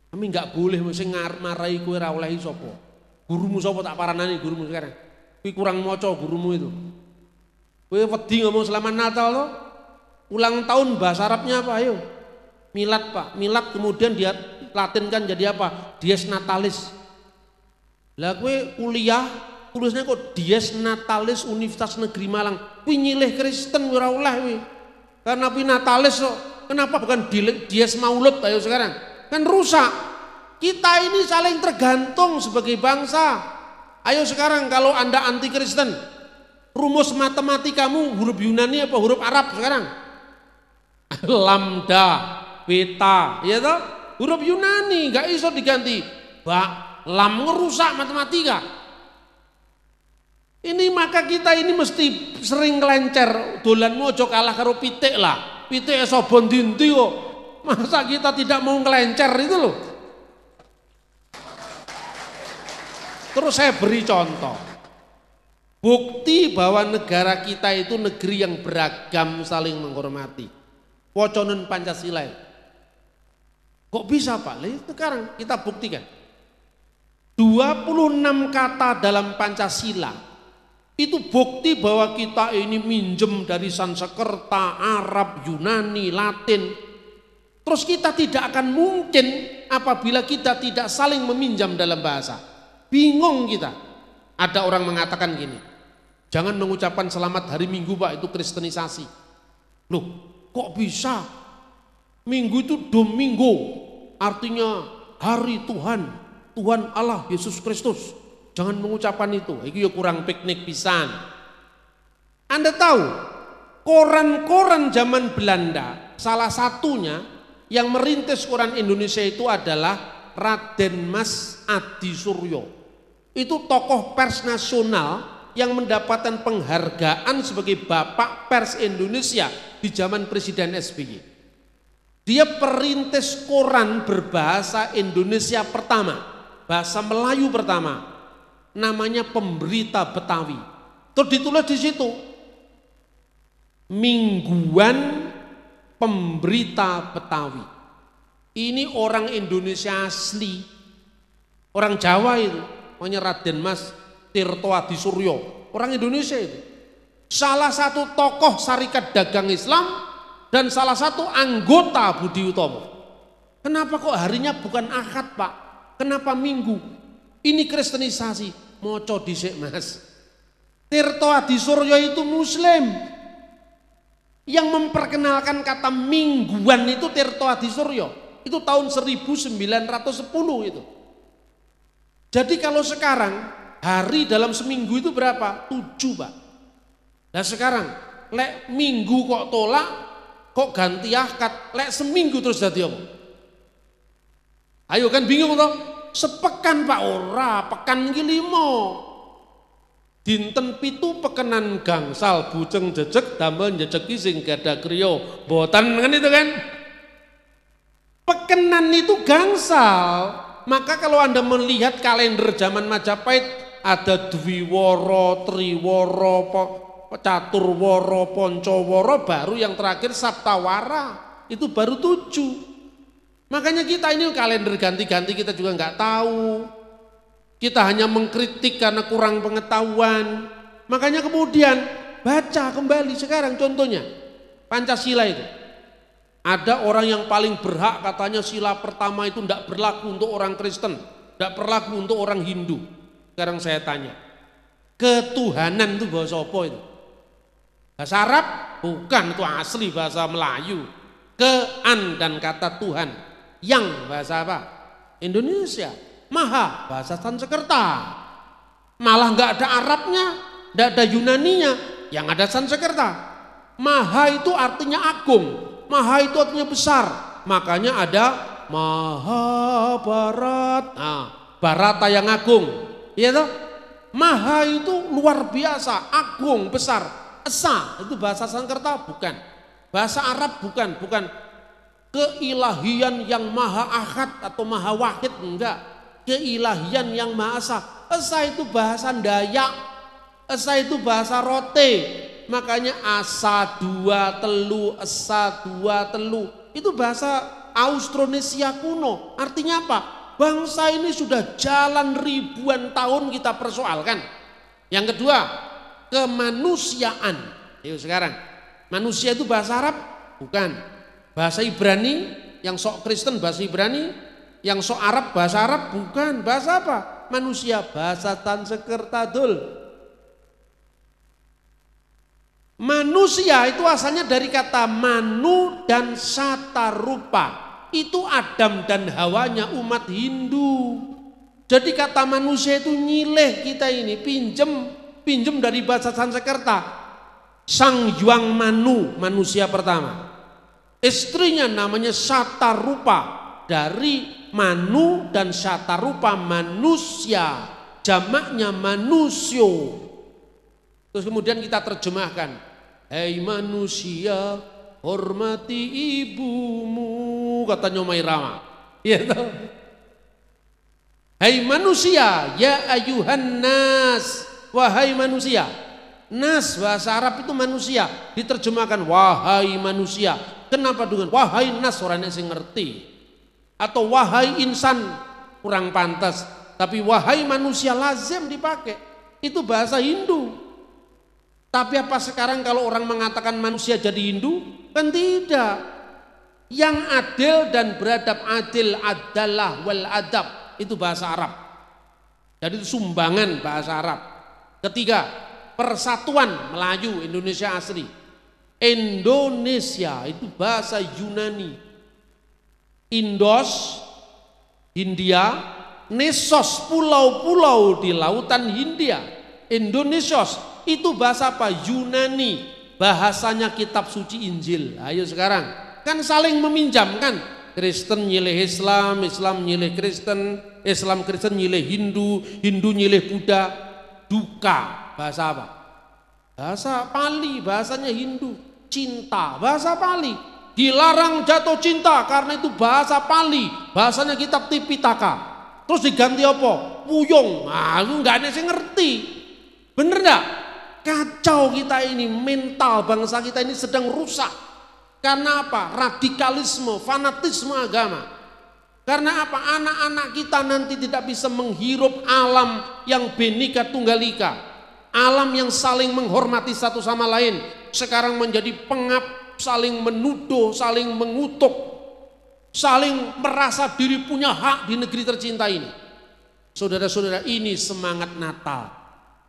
Kami enggak boleh mesti marahi kowe ora oleh sapa. Gurumu sapa tak paranani gurumu sekarang. Kuwi kurang maca gurumu itu. Kowe wedi ngomong selamat Natal to? Ulang tahun bahasa Arabnya apa ayo? Milad, Pak. Milad kemudian dia latinkan jadi apa? Dies Natalis. Lah kowe kuliah tulisnya kok Dies Natalis Universitas Negeri Malang. Kuwi nyilih Kristen ora oleh kuwi. Karena kuwi Natalis kok. Kenapa bukan Dies Maulud ayo sekarang? Kan rusak. Kita ini saling tergantung sebagai bangsa. Ayo sekarang kalau Anda anti Kristen, rumus matematikamu huruf Yunani apa huruf Arab sekarang? Lambda, beta, ya toh? Huruf Yunani enggak iso diganti. Lam ngerusak matematika. Ini maka kita ini mesti sering ngelencer, dolan mojo kalah karo pitik lah. Pitik iso bondinti kok. Masa kita tidak mau ngelencer itu loh. Terus saya beri contoh. Bukti bahwa negara kita itu negeri yang beragam saling menghormati. Woconen Pancasila. Kok bisa, Pak? Sekarang kita buktikan. 26 kata dalam Pancasila itu bukti bahwa kita ini minjem dari Sanskerta, Arab, Yunani, Latin. Terus kita tidak akan mungkin apabila kita tidak saling meminjam dalam bahasa. Bingung kita. Ada orang mengatakan gini, jangan mengucapkan selamat hari Minggu Pak, itu kristenisasi. Loh, kok bisa? Minggu itu Domingo, artinya hari Tuhan, Tuhan Allah Yesus Kristus. Jangan mengucapkan itu, itu ya kurang piknik pisan. Anda tahu, koran-koran zaman Belanda, salah satunya yang merintis koran Indonesia itu adalah Raden Mas Adi Suryo. Itu tokoh pers nasional yang mendapatkan penghargaan sebagai Bapak Pers Indonesia di zaman Presiden SBY. Dia perintis koran berbahasa Indonesia pertama, bahasa Melayu pertama, namanya Pemberita Betawi. Terus ditulis di situ, Mingguan Pemberita Betawi. Ini orang Indonesia asli, orang Jawa itu. Namanya Raden Mas Tirto Adi Suryo, orang Indonesia itu. Salah satu tokoh Syarikat Dagang Islam dan salah satu anggota Budi Utomo. Kenapa kok harinya bukan Ahad Pak? Kenapa Minggu? Ini kristenisasi. Moco dhisik Mas. Tirto Adi Suryo itu Muslim. Yang memperkenalkan kata mingguan itu Tirto Adi Suryo. Itu tahun 1910 itu. Jadi kalau sekarang hari dalam seminggu itu berapa? 7 Pak. Nah sekarang lek minggu kok tolak, kok ganti akad, lek seminggu terus jadi apa? Ayo kan bingung toh? Sepekan Pak ora, pekan iki 5. Dinten pitu pekenan gangsal bujeng jejeg damel njejegi sing gada kriya boten kan itu kan? Pekenan itu gangsal. Maka kalau Anda melihat kalender zaman Majapahit ada Dwiworo, Triworo, Caturworo, Poncoworo, baru yang terakhir Saptawara, itu baru 7. Makanya kita ini kalender ganti-ganti kita juga nggak tahu. Kita hanya mengkritik karena kurang pengetahuan. Makanya kemudian baca kembali sekarang contohnya Pancasila itu. Ada orang yang paling berhak katanya sila pertama itu tidak berlaku untuk orang Kristen, tidak berlaku untuk orang Hindu. Sekarang saya tanya, ketuhanan itu bahasa apa itu? Bahasa Arab? Bukan, itu asli bahasa Melayu. Kean dan kata Tuhan. Yang bahasa apa? Indonesia. Maha bahasa Sanskerta. Malah nggak ada Arabnya, nggak ada Yunaninya, yang ada Sanskerta. Maha itu artinya agung. Maha itu artinya besar, makanya ada Mahabharat. Nah, Barata yang agung, iya toh? Maha itu luar biasa, agung, besar. Esa itu bahasa Sanskerta bukan, bahasa Arab bukan keilahian yang maha ahad atau maha wahid enggak, keilahian yang maha esa. Esa itu bahasa Dayak, esa itu bahasa Rote. Makanya asa 2 telu, esa 2 telu. Itu bahasa Austronesia kuno. Artinya apa? Bangsa ini sudah jalan ribuan tahun kita persoalkan. Yang kedua, kemanusiaan. Yuk sekarang, manusia itu bahasa Arab? Bukan. Bahasa Ibrani, yang sok Kristen bahasa Ibrani, yang sok Arab bahasa Arab? Bukan. Bahasa apa? Manusia, bahasa Sanskerta dul. Manusia itu asalnya dari kata manu dan satarupa. Itu Adam dan Hawanya umat Hindu. Jadi kata manusia itu nyileh kita ini, pinjem dari bahasa Sanskerta. Sang Hyang Manu, manusia pertama. Istrinya namanya Satarupa, dari Manu dan Satarupa manusia, jamaknya manusyo. Terus kemudian kita terjemahkan, hei manusia, hormati ibumu, kata Nyomai Rama. Iya toh? Hei manusia, ya ayuhan nas, wahai manusia. Nas bahasa Arab itu manusia, diterjemahkan wahai manusia. Kenapa dengan wahai nas, orang yang ngerti? Atau wahai insan, kurang pantas. Tapi wahai manusia lazim dipakai. Itu bahasa Hindu. Tapi apa sekarang kalau orang mengatakan manusia jadi Hindu? Kan tidak. Yang adil dan beradab, adil adalah wal adab, itu bahasa Arab. Jadi itu sumbangan bahasa Arab. Ketiga, persatuan Melayu Indonesia asli. Indonesia itu bahasa Yunani. Indos, Hindia, Nesos, pulau-pulau di lautan Hindia. Indonesios itu bahasa apa? Yunani. Bahasanya kitab suci Injil. Ayo sekarang, kan saling meminjam kan? Kristen nyilih Islam, Islam nyilih Kristen, Islam Kristen nyilih Hindu, Hindu nyilih Buddha. Duka, bahasa apa? Bahasa Pali, bahasanya Hindu. Cinta, bahasa Pali. Dilarang jatuh cinta karena itu bahasa Pali, bahasanya kitab Tipitaka. Terus diganti apa? Wuyung. Nah, itu enggak ada yang ngerti. Bener enggak? Kacau kita ini, mental bangsa kita ini sedang rusak. Karena apa? Radikalisme, fanatisme agama. Karena apa? Anak-anak kita nanti tidak bisa menghirup alam yang bhinneka tunggal ika. Alam yang saling menghormati satu sama lain. Sekarang menjadi pengap, saling menuduh, saling mengutuk, saling merasa diri punya hak di negeri tercinta ini. Saudara-saudara, ini semangat Natal.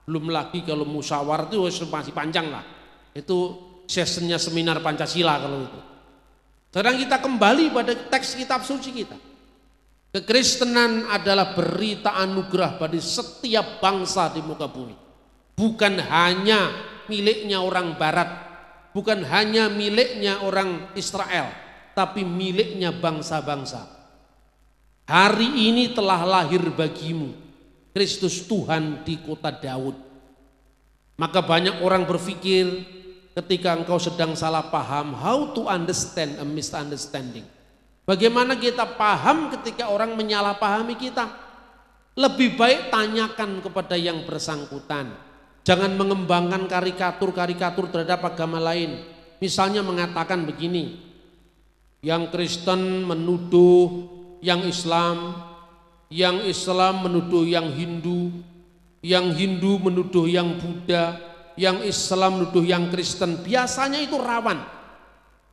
Belum lagi kalau musyawarah itu masih panjang lah. Itu sessionnya seminar Pancasila kalau itu. Sekarang kita kembali pada teks kitab suci kita. Kekristenan adalah berita anugerah bagi setiap bangsa di muka bumi. Bukan hanya miliknya orang barat, bukan hanya miliknya orang Israel, tapi miliknya bangsa-bangsa. Hari ini telah lahir bagimu Kristus Tuhan di kota Daud. Maka banyak orang berpikir ketika engkau sedang salah paham, how to understand a misunderstanding. Bagaimana kita paham ketika orang menyalahpahami kita? Lebih baik tanyakan kepada yang bersangkutan. Jangan mengembangkan karikatur-karikatur terhadap agama lain. Misalnya mengatakan begini, yang Kristen menuduh yang Islam menuduh yang Hindu menuduh yang Buddha, yang Islam menuduh yang Kristen. Biasanya itu rawan.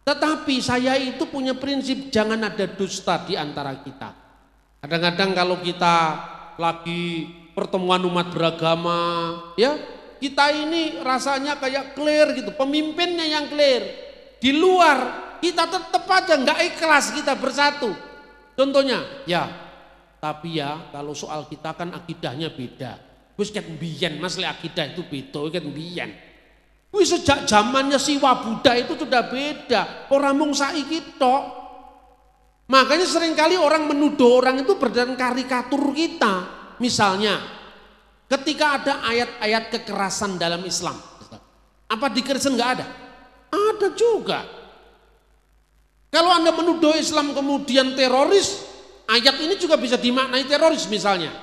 Tetapi saya itu punya prinsip jangan ada dusta di antara kita. Kadang-kadang kalau kita lagi pertemuan umat beragama, ya kita ini rasanya kayak clear gitu, pemimpinnya yang clear. Di luar kita tetap aja nggak ikhlas kita bersatu. Contohnya, ya tapi ya kalau soal kita kan akidahnya beda. Wis ket mbiyen Mas lek akidah itu beda ket mbiyen. Wis sejak zamannya Siwa Buddha itu sudah beda. Ora mung saiki tok. Makanya seringkali orang menuduh orang itu berdasarkan karikatur kita. Misalnya, ketika ada ayat-ayat kekerasan dalam Islam, apa di Kristen nggak ada? Ada juga. Kalau Anda menuduh Islam kemudian teroris, ayat ini juga bisa dimaknai teroris misalnya.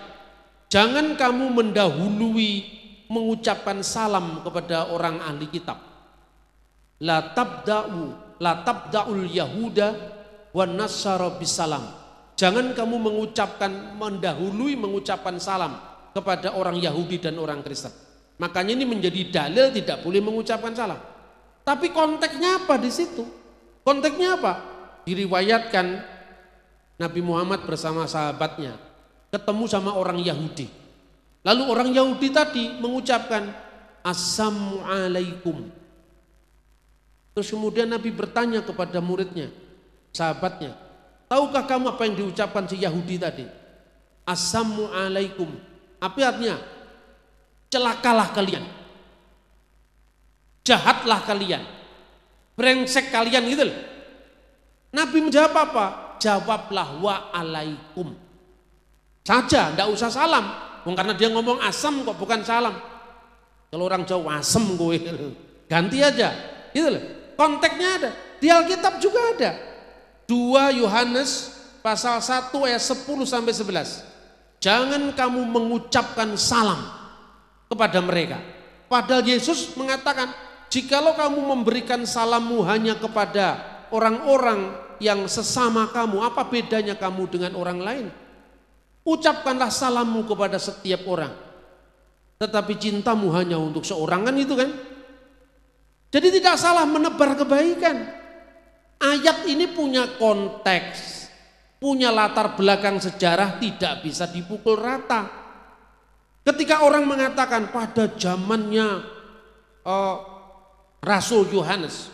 Jangan kamu mendahului mengucapkan salam kepada orang ahli kitab. La tabda'ul Yahuda wan Nasara bisalam. Jangan kamu mendahului mengucapkan salam kepada orang Yahudi dan orang Kristen. Makanya ini menjadi dalil tidak boleh mengucapkan salam. Tapi konteksnya apa di situ? Konteksnya apa? Diriwayatkan Nabi Muhammad bersama sahabatnya ketemu sama orang Yahudi. Lalu orang Yahudi tadi mengucapkan Assalamualaikum. Terus kemudian Nabi bertanya kepada muridnya, sahabatnya, tahukah kamu apa yang diucapkan si Yahudi tadi? Assalamualaikum. Apa artinya? Celakalah kalian. Jahatlah kalian. Brengsek kalian gitu loh. Nabi menjawab apa? Jawablah wa'alaikum saja, tidak usah salam. Karena dia ngomong asam kok bukan salam. Kalau orang Jawa asem gue, ganti aja. Gitu loh. Konteksnya ada. Di Alkitab juga ada. 2 Yohanes pasal 1 ayat 10 sampai 11. Jangan kamu mengucapkan salam kepada mereka. Padahal Yesus mengatakan, jikalau kamu memberikan salammu hanya kepada orang-orang yang sesama kamu, apa bedanya kamu dengan orang lain? Ucapkanlah salammu kepada setiap orang. Tetapi cintamu hanya untuk seorang, kan itu kan? Jadi tidak salah menebar kebaikan. Ayat ini punya konteks, punya latar belakang sejarah, tidak bisa dipukul rata. Ketika orang mengatakan pada zamannya Rasul Yohanes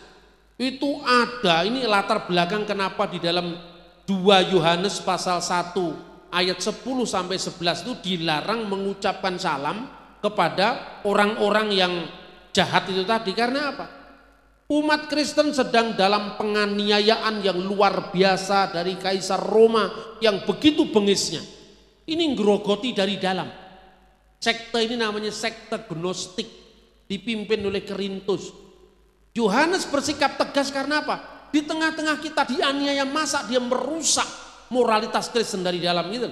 itu ada, ini latar belakang kenapa di dalam 2 Yohanes pasal 1 ayat 10 sampai 11 itu dilarang mengucapkan salam kepada orang-orang yang jahat itu tadi. Karena apa? Umat Kristen sedang dalam penganiayaan yang luar biasa dari Kaisar Roma yang begitu bengisnya. Ini ngerogoti dari dalam. Sekte ini namanya sekte Gnostik, dipimpin oleh Kerintus. Yohanes bersikap tegas karena apa? Di tengah-tengah kita dianiaya, masa dia merusak moralitas Kristen dari dalam gitu.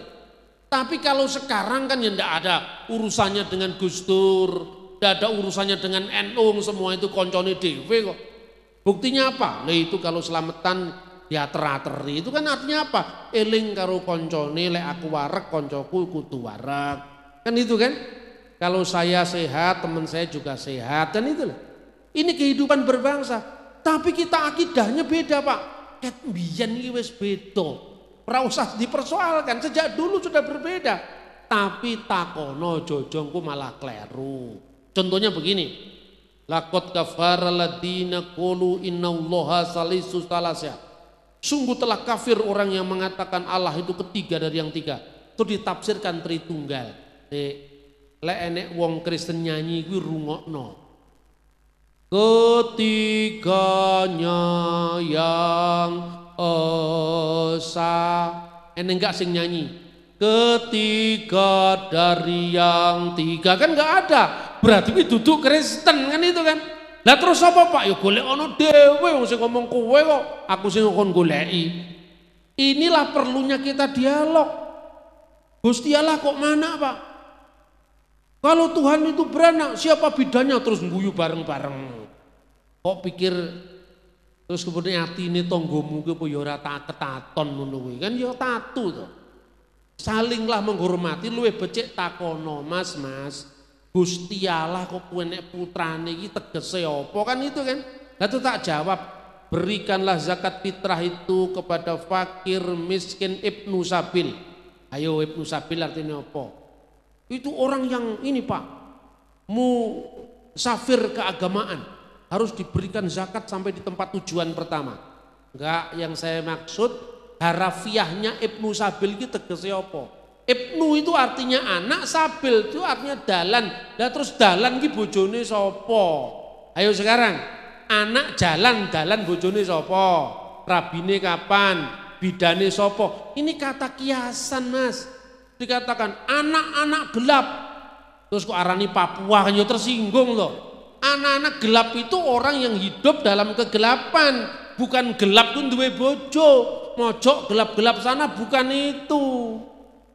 Tapi kalau sekarang kan ya enggak ada urusannya dengan Gus Dur, enggak ada urusannya dengan NU, semua itu koncone dhewe kok. Buktinya apa? Nah itu kalau selamatan diater-ateri itu kan artinya apa? Eling karo koncone, lek aku wareg koncoku kudu wareg. Kan itu kan? Kalau saya sehat, teman saya juga sehat, kan itu lah. Ini kehidupan berbangsa. Tapi kita akidahnya beda, Pak. Ket mbiyen iki wis beda. Ora usah dipersoalkan, sejak dulu sudah berbeda. Tapi takono jojongku malah kleru. Contohnya begini. Laqad kafara alladziina qalu innallaha salisu salasa. Sungguh telah kafir orang yang mengatakan Allah itu ketiga dari yang tiga. Itu ditafsirkan Tritunggal. Lek enek wong Kristen nyanyi kuwi rungokno. Ketiganya yang esa, enggak sing nyanyi. Ketiga dari yang tiga, kan enggak ada. Berarti itu duduk Kristen kan itu kan. Lah terus apa Pak? Ya golek ono dhewe wong sing ngomong kowe kok, aku sing kon goleki. Inilah perlunya kita dialog. Gusti Allah kok mana Pak? Kalau Tuhan itu beranak, siapa bidannya terus guyu bareng-bareng. Kok pikir terus kemudian hati ini tonggomu ke ora ketaton ngono kuwi kan ya tatu to. Salinglah menghormati, luwih becik takono, Mas. Gusti Allah kok kowe nek putrane iki tegese apa kan itu kan. Lah itu tak jawab, berikanlah zakat fitrah itu kepada fakir, miskin, ibnu sabil. Ayo ibnu sabil artinya apa? Itu orang yang ini Pak, musafir keagamaan, harus diberikan zakat sampai di tempat tujuan pertama. Enggak, yang saya maksud harafiahnya ibnu sabil itu tegese apa? Ibnu itu artinya anak, sabil itu artinya dalan. Lah terus dalan ki bojone sapa? Ayo sekarang, anak jalan, dalan bojone sapa? Rabine kapan? Bidane sapa? Ini kata kiasan Mas. Dikatakan anak-anak gelap, terus kok arani Papua kan ya tersinggung loh. Anak-anak gelap itu orang yang hidup dalam kegelapan, bukan gelap pun duwe bojo, mojok gelap-gelap sana, bukan itu.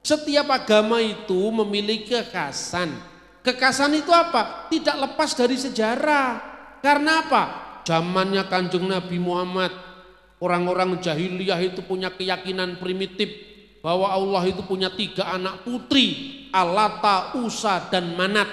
Setiap agama itu memiliki kekhasan. Kekhasan itu apa? Tidak lepas dari sejarah. Karena apa? Zamannya Kanjeng Nabi Muhammad, orang-orang jahiliyah itu punya keyakinan primitif bahwa Allah itu punya 3 anak putri, Allata, Usa, dan Manat.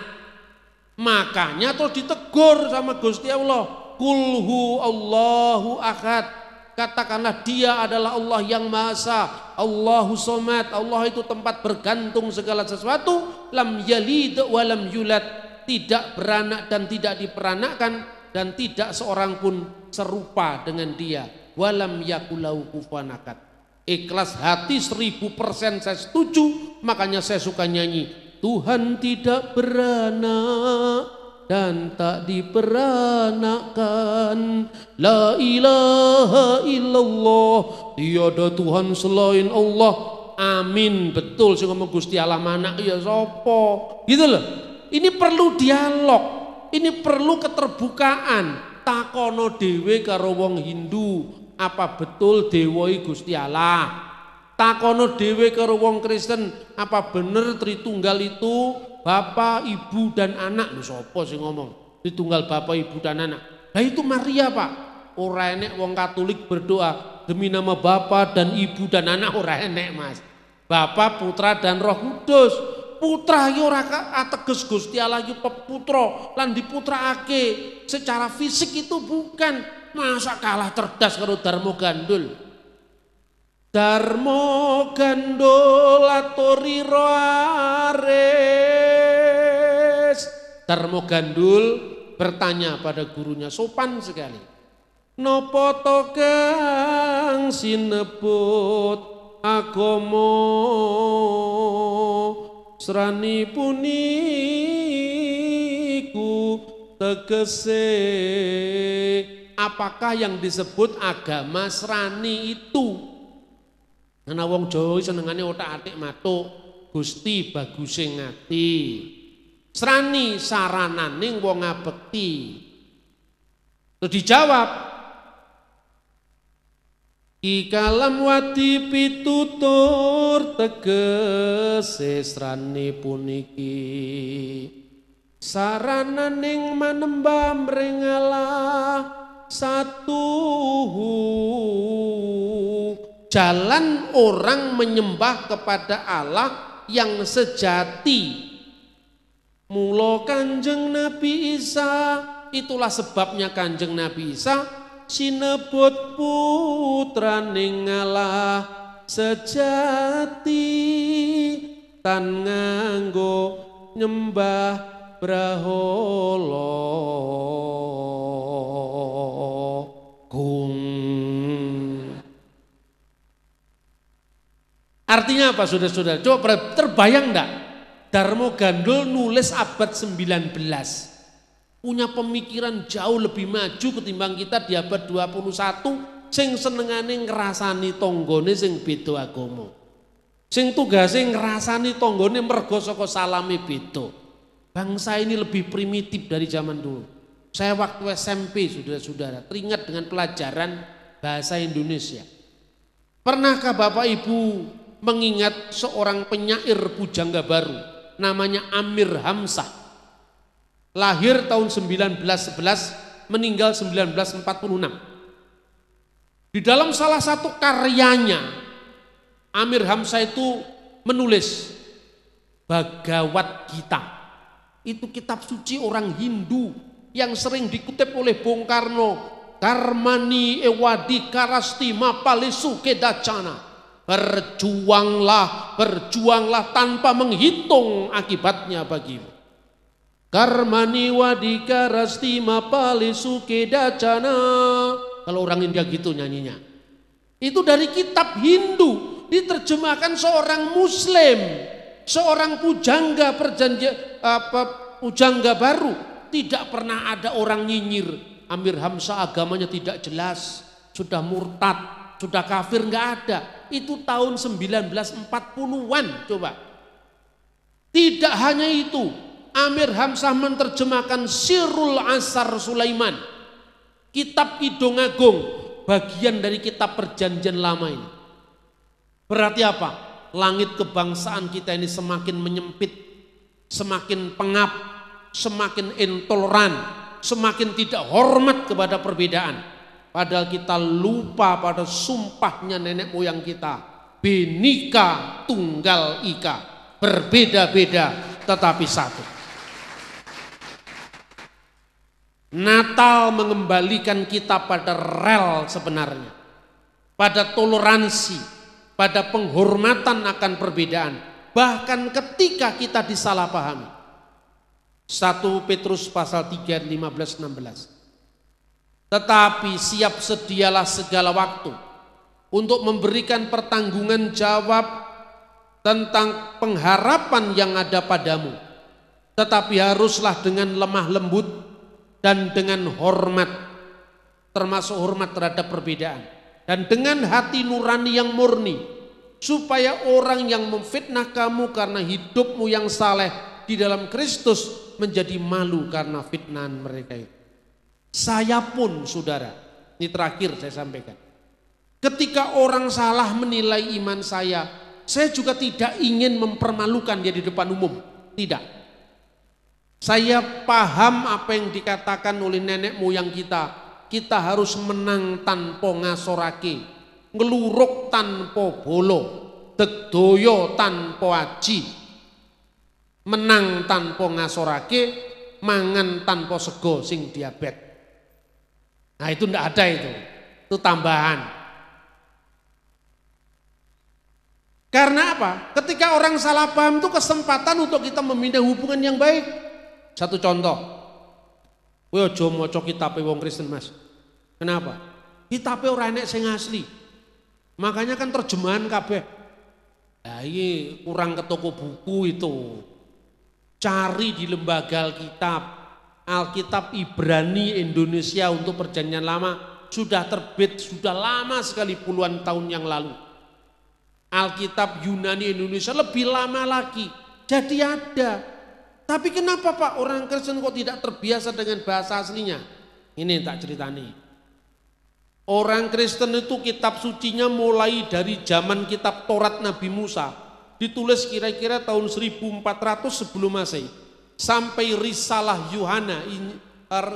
Makanya terus ditegur sama Gusti Allah, Kulhu Allahu Ahad. Katakanlah dia adalah Allah yang Maha Esa, Allahu Somad. Allah itu tempat bergantung segala sesuatu, lam yalid wa lam yulad, tidak beranak dan tidak diperanakkan, dan tidak seorang pun serupa dengan dia. Walam yakulau kufuwan ahad. Ikhlas hati 1000% saya setuju, makanya saya suka nyanyi. Tuhan tidak beranak dan tak diperanakkan. La ilaha illallah, tiada Tuhan selain Allah. Amin. Betul sih ngomong Gusti Allah anak ya sopo. Gitu loh. Ini perlu dialog. Ini perlu keterbukaan. Takono dhewe karo wong Hindu. Apa betul dewoi Gusti Allah? Takono dhewe karo wong Kristen, apa bener Tritunggal itu Bapa, Ibu dan anak? Lho sapa sing ngomong? Tritunggal Bapa, Ibu dan anak. Nah itu Maria Pak. Ora enek wong Katolik berdoa demi nama Bapa dan Ibu dan anak, ora enek Mas. Bapa, Putra dan Roh Kudus. Putra iki ora ateges Gusti Allah iki peputra lan diputraake. Secara fisik itu bukan. Masa kalah cerdas karo Darmo Gandul? Darmo Gandul aturira arep Darmo Gandul bertanya pada gurunya, sopan sekali. Nopo to kang sinebut agama srani puniku tegese, apakah yang disebut agama srani itu? Karena wong Jawa senengane otak-atik matuk, Gusti baguse ngati. Srani sarananing wong ngabekti. Terus dijawab, Ki kalam wati pitutur tegese srani puniki sarananing manembah mring Allah satu, jalan orang menyembah kepada Allah yang sejati. Mula Kanjeng Nabi Isa, itulah sebabnya Kanjeng Nabi Isa sinebut putraning Allah sejati tan nganggo nyembah brahala gung. Artinya apa saudara-saudara? Coba terbayang enggak? Darmo Gandul nulis abad 19. Punya pemikiran jauh lebih maju ketimbang kita di abad 21 sing senengane ngrasani tanggane sing beda agama. Sing tugase ngrasani tanggane mergo saka salame beda. Bangsa ini lebih primitif dari zaman dulu. Saya waktu SMP saudara-saudara teringat dengan pelajaran bahasa Indonesia. Pernahkah Bapak Ibu mengingat seorang penyair pujangga baru namanya Amir Hamzah? Lahir tahun 1911, meninggal 1946. Di dalam salah satu karyanya, Amir Hamzah itu menulis Bhagavad Gita. Itu kitab suci orang Hindu yang sering dikutip oleh Bung Karno. Karmani ewadi karasti mapalesu kedacana. Berjuanglah, berjuanglah tanpa menghitung akibatnya bagimu. Karmani wadika rasti mapali suke dacana. Kalau orang India gitu nyanyinya. Itu dari kitab Hindu, diterjemahkan seorang Muslim, seorang pujangga pujangga baru. Tidak pernah ada orang nyinyir Amir Hamzah agamanya tidak jelas, sudah murtad, sudah kafir, nggak ada. Itu tahun 1940-an coba. Tidak hanya itu, Amir Hamzah menerjemahkan Sirul Asar Sulaiman, kitab Kidung Agung, bagian dari kitab Perjanjian Lama ini. Berarti apa? Langit kebangsaan kita ini semakin menyempit, semakin pengap, semakin intoleran, semakin tidak hormat kepada perbedaan. Padahal kita lupa pada sumpahnya nenek moyang kita. Bhinneka Tunggal Ika, berbeda-beda tetapi satu. Natal mengembalikan kita pada rel sebenarnya, pada toleransi, pada penghormatan akan perbedaan, bahkan ketika kita disalahpahami. 1 Petrus pasal 3 15-16. Tetapi siap sedialah segala waktu untuk memberikan pertanggungan jawab tentang pengharapan yang ada padamu. Tetapi haruslah dengan lemah lembut dan dengan hormat, termasuk hormat terhadap perbedaan, dan dengan hati nurani yang murni, supaya orang yang memfitnah kamu karena hidupmu yang saleh di dalam Kristus menjadi malu karena fitnahan mereka itu. Saya pun saudara, ini terakhir saya sampaikan, ketika orang salah menilai iman saya juga tidak ingin mempermalukan dia di depan umum, tidak. Saya paham apa yang dikatakan oleh nenek moyang kita. Kita harus menang tanpa ngasorake, ngeluruk tanpa bolo, degdoyo tanpa aji, menang tanpa ngasorake, mangan tanpa sego sing diabet. Nah itu enggak ada itu tambahan. Karena apa? Ketika orang salah paham itu kesempatan untuk kita membina hubungan yang baik. Satu contoh. Kowe aja maca kitabe wong Kristen, Mas. Kenapa? Kitabe ora enek sing asli. Makanya kan terjemahan kabeh. Nah, ini kurang ke toko buku itu. Cari di lembaga Alkitab Ibrani Indonesia untuk Perjanjian Lama sudah terbit, sudah lama sekali puluhan tahun yang lalu. Alkitab Yunani Indonesia lebih lama lagi. Jadi ada. Tapi kenapa Pak orang Kristen kok tidak terbiasa dengan bahasa aslinya? Ini tak ceritani. Orang Kristen itu kitab sucinya mulai dari zaman kitab Taurat Nabi Musa. Ditulis kira-kira tahun 1400 sebelum Masehi. Sampai Risalah Yohana,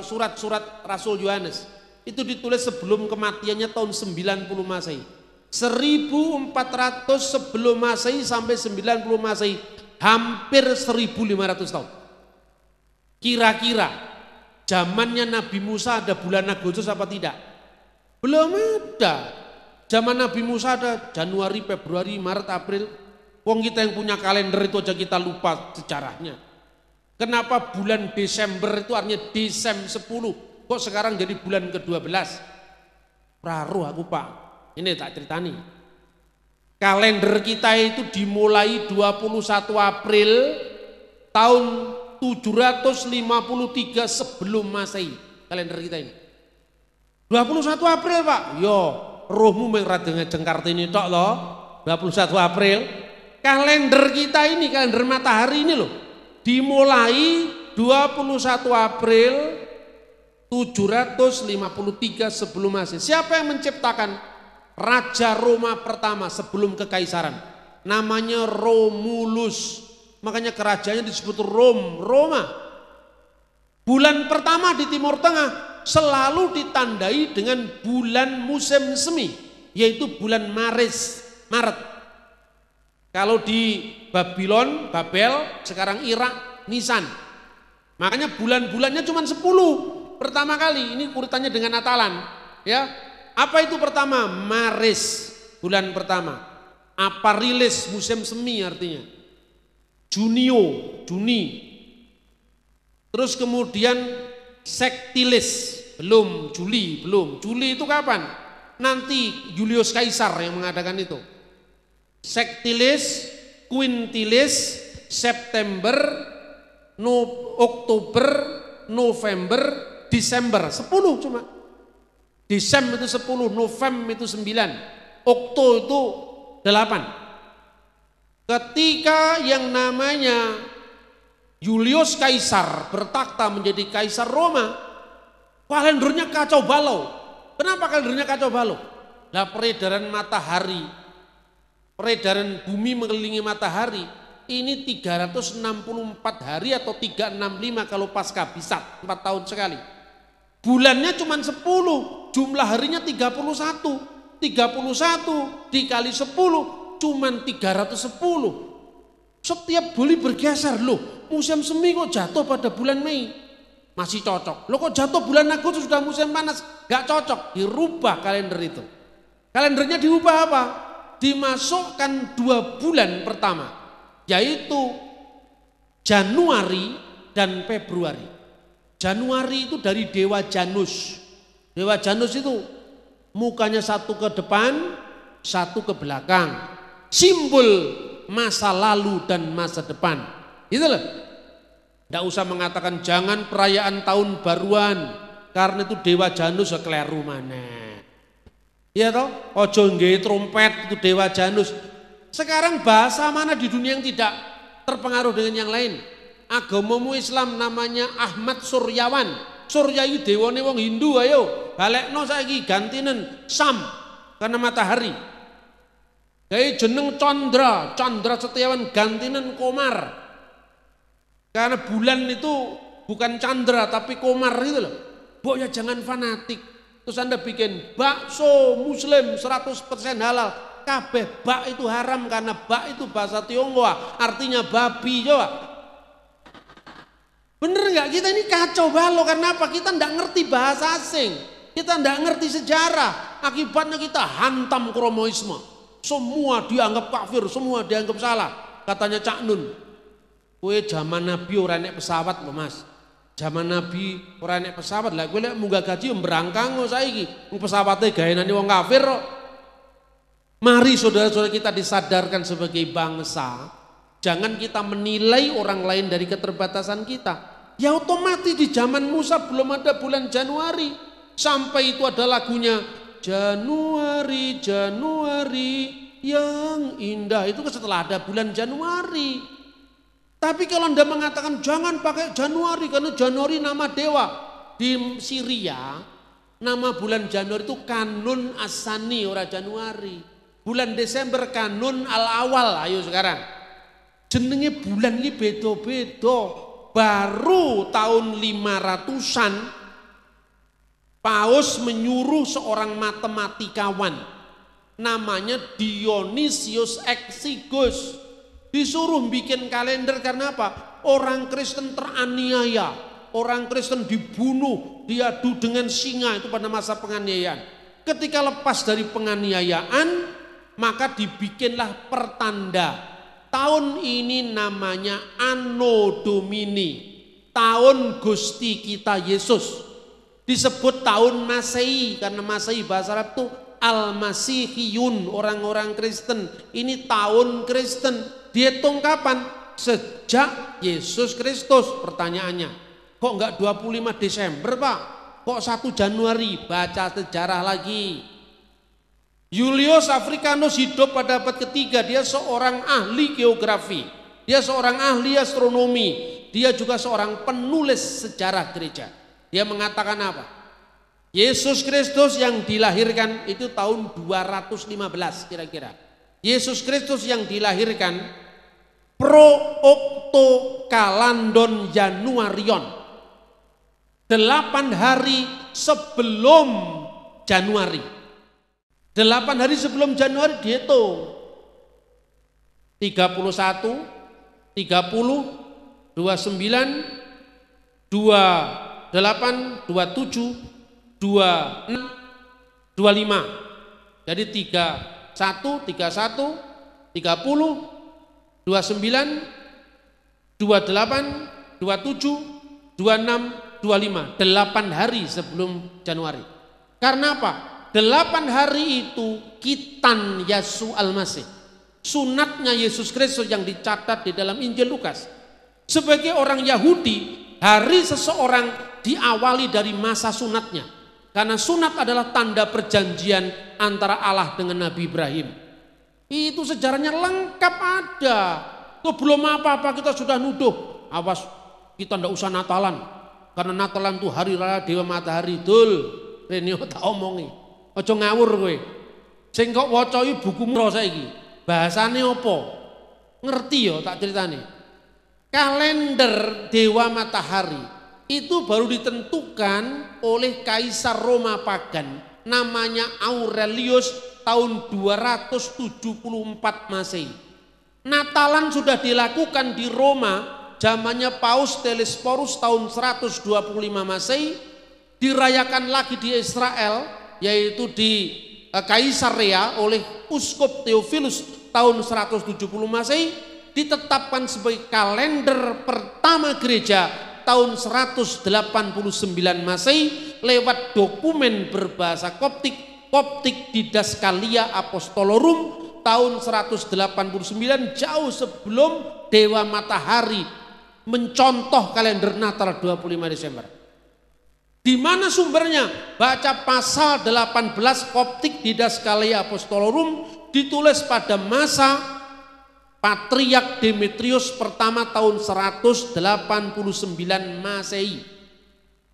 surat-surat Rasul Yohanes. Itu ditulis sebelum kematiannya tahun 90 Masehi. 1400 sebelum Masehi sampai 90 Masehi. Hampir 1500 tahun. Kira-kira zamannya Nabi Musa ada bulan Agustus apa tidak? Belum ada. Zaman Nabi Musa ada Januari, Februari, Maret, April. Wong kita yang punya kalender itu aja kita lupa sejarahnya. Kenapa bulan Desember itu artinya Desem 10? Kok sekarang jadi bulan ke-12? Praruh aku Pak. Ini tak ceritani. Kalender kita itu dimulai 21 April tahun 753 sebelum Masehi. Kalender kita ini. 21 April Pak. Yo, rohmu mengradenga jengkartini tok loh. 21 April. Kalender kita ini, kalender matahari ini loh. Dimulai 21 April 753 sebelum Masehi. Siapa yang menciptakan? Raja Roma pertama sebelum kekaisaran. Namanya Romulus. Makanya kerajaannya disebut Roma. Bulan pertama di Timur Tengah selalu ditandai dengan bulan musim semi, yaitu bulan Maret. Kalau di Babel, sekarang Irak, Nisan. Makanya bulan-bulannya cuma 10 pertama kali. Ini urutannya dengan Natalan, ya. Apa itu pertama? Maris, bulan pertama. Aparilis, musim semi artinya. Juni. Terus kemudian Sektilis, belum. Juli itu kapan? Nanti Julius Kaisar yang mengadakan itu. Sektilis, Quintilis, September, Oktober, November, Desember. 10 cuma. Desem itu 10, Novem itu 9, Okto itu 8. Ketika yang namanya Julius Kaisar bertakhta menjadi Kaisar Roma, kalendernya kacau balau. Kenapa kalendernya kacau balau? Nah, peredaran matahari, peredaran bumi mengelilingi matahari, ini 364 hari atau 365 kalau pasca Bisat, 4 tahun sekali. Bulannya cuma 10, jumlah harinya 31. 31 dikali 10 cuma 310. Setiap bulan bergeser loh. Musim semi kok jatuh pada bulan Mei. Masih cocok. Loh kok jatuh bulan Agustus sudah musim panas? Gak cocok. Dirubah kalender itu. Kalendernya diubah apa? Dimasukkan 2 bulan pertama. Yaitu Januari dan Februari. Januari itu dari dewa Janus. Dewa Janus itu mukanya satu ke depan, satu ke belakang. Simbol masa lalu dan masa depan. Itu loh. Tidak usah mengatakan jangan perayaan tahun baruan karena itu dewa Janus keliru mana. Iya toh? Ojo nggih trompet itu dewa Janus. Sekarang bahasa mana di dunia yang tidak terpengaruh dengan yang lain? Agamamu Islam namanya Ahmad Suryawan. Suryayu dewane wong Hindu ayo. Balekno saiki gantinen Sam karena matahari. Kayak jeneng Chandra Setiawan gantinen Komar. Karena bulan itu bukan Chandra tapi Komar itu loh. Mbok ya jangan fanatik. Terus Anda bikin bakso muslim 100% halal. Kabeh bak itu haram karena bak itu bahasa Tionghoa artinya babi coba. Bener nggak? Kita ini kacau balau karena apa? Kita nggak ngerti bahasa asing, kita nggak ngerti sejarah. Akibatnya kita hantam kromoisme. Semua dianggap kafir, semua dianggap salah. Katanya Cak Nun, kue zaman Nabi ora nek pesawat loh Mas. Zaman Nabi ora nek pesawat lah, kowe lek munggah gaji mbrangkang kok saiki. Pesawate gaenane wong kafir kok. Mari saudara-saudara kita disadarkan sebagai bangsa, jangan kita menilai orang lain dari keterbatasan kita. Ya otomatis di zaman Musa belum ada bulan Januari. Sampai itu ada lagunya, Januari, Januari yang indah. Itu setelah ada bulan Januari. Tapi kalau Anda mengatakan jangan pakai Januari karena Januari nama dewa. Di Syria nama bulan Januari itu Kanun Asani ora Januari. Bulan Desember Kanun Al-Awal. Ayo sekarang. Jenenge bulan ini beda-beda. Baru tahun 500-an Paus menyuruh seorang matematikawan namanya Dionysius Exiguus disuruh bikin kalender. Karena apa? Orang Kristen teraniaya, orang Kristen dibunuh, diadu dengan singa itu pada masa penganiayaan. Ketika lepas dari penganiayaan, maka dibikinlah pertanda. Tahun ini namanya Anno Domini, tahun Gusti kita Yesus. Disebut tahun Masehi karena Masehi bahasa Arab itu Al-Masihiyun, orang-orang Kristen. Ini tahun Kristen. Dihitung kapan? Sejak Yesus Kristus. Pertanyaannya, kok enggak 25 Desember Pak? Kok 1 Januari? Baca sejarah lagi. Julius Africanus hidup pada abad ketiga. Dia seorang ahli geografi. Dia seorang ahli astronomi. Dia juga seorang penulis sejarah gereja. Dia mengatakan apa? Yesus Kristus yang dilahirkan itu tahun 215 kira-kira. Yesus Kristus yang dilahirkan pro octo kalandon Januarion, 8 hari sebelum Januari. 8 hari sebelum Januari dihitung 31, 30, 29, 28, 27, 26, 25. Jadi 31, 31, 30, 29, 28, 27, 26, 25. 8 hari sebelum Januari. Karena apa? 8 hari itu Kitan Yesus Al-Masih. Sunatnya Yesus Kristus yang dicatat di dalam Injil Lukas. Sebagai orang Yahudi, hari seseorang diawali dari masa sunatnya. Karena sunat adalah tanda perjanjian antara Allah dengan Nabi Ibrahim. Itu sejarahnya lengkap ada. Tuh belum apa-apa kita sudah nuduh. Awas kita ndak usah Natalan. Karena Natalan tuh hari raya Dewa Matahari. Dul, Renio tak omongi. Ojo ngawur kowe. Sing kok waca iki bukumu saiki. Bahasane apa? Ngerti ya tak ceritane. Kalender Dewa Matahari itu baru ditentukan oleh Kaisar Roma Pagan namanya Aurelius tahun 274 Masehi. Natalan sudah dilakukan di Roma zamannya Paus Telesphorus tahun 125 Masehi, dirayakan lagi di Israel yaitu di Kaisarea oleh Uskup Theophilus tahun 170 Masehi, ditetapkan sebagai kalender pertama gereja tahun 189 Masehi lewat dokumen berbahasa Koptik Didaskalia Apostolorum tahun 189, jauh sebelum Dewa Matahari mencontoh kalender Natal 25 Desember. Di mana sumbernya? Baca pasal 18 Koptik Didaskalia Apostolorum, ditulis pada masa Patriark Demetrius pertama tahun 189 Masehi.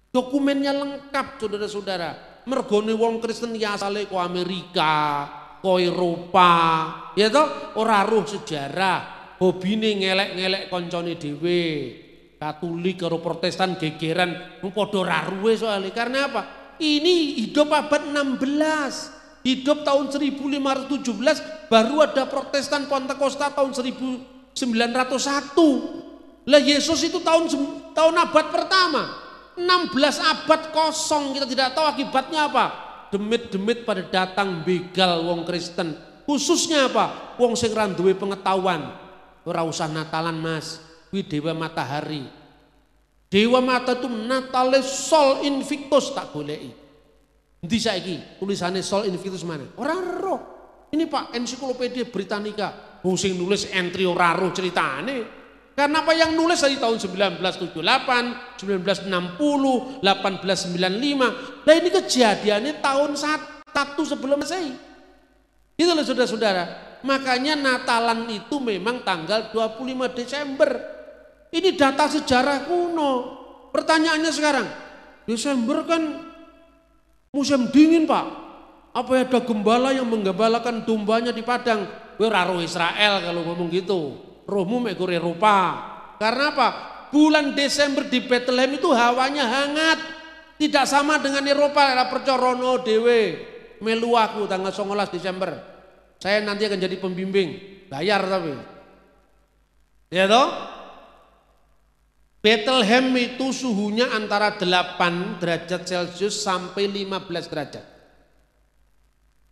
Dokumennya lengkap saudara-saudara. Mergone wong Kristen ya asale ko Amerika, ko Eropa, ya toh ora roh sejarah, hobine ngelek-ngelek koncone dhewe. Katolik karo Protestan gegeran padha ora ruwe soalnya. Karena apa? Ini hidup abad 16. Hidup tahun 1517, baru ada Protestan Pentakosta tahun 1901. Lah Yesus itu tahun abad pertama. 16 abad kosong, kita tidak tahu akibatnya apa. Demit-demit pada datang begal wong Kristen. Khususnya apa? Wong sing ra duwe pengetahuan. Ora usah Natalan Mas, kuwi Dewa Matahari. Dewa Mata itu Natale Sol Invictus tak goleki. Endi saiki tulisannya Sol Invictus mana? Ora roh. Ini Pak Ensiklopedia Britannica. Sing nulis entry ora roh ceritane. Karena apa yang nulis dari tahun 1978, 1960, 1895. Nah ini kejadiannya tahun 1 sebelum Masehi. Itu loh saudara-saudara. Makanya Natalan itu memang tanggal 25 Desember. Ini data sejarah kuno. Pertanyaannya sekarang, Desember kan musim dingin Pak. Apa ada gembala yang menggembalakan dombanya di padang? Ora roh Israel kalau ngomong gitu. Rohmu mek Eropa. Karena apa? Bulan Desember di Bethlehem itu hawanya hangat. Tidak sama dengan Eropa. Era percorono dewe. Melu aku tanggal 19 Desember. Saya nanti akan jadi pembimbing. Bayar tapi. Ya toh? Bethlehem itu suhunya antara 8 derajat Celcius sampai 15 derajat.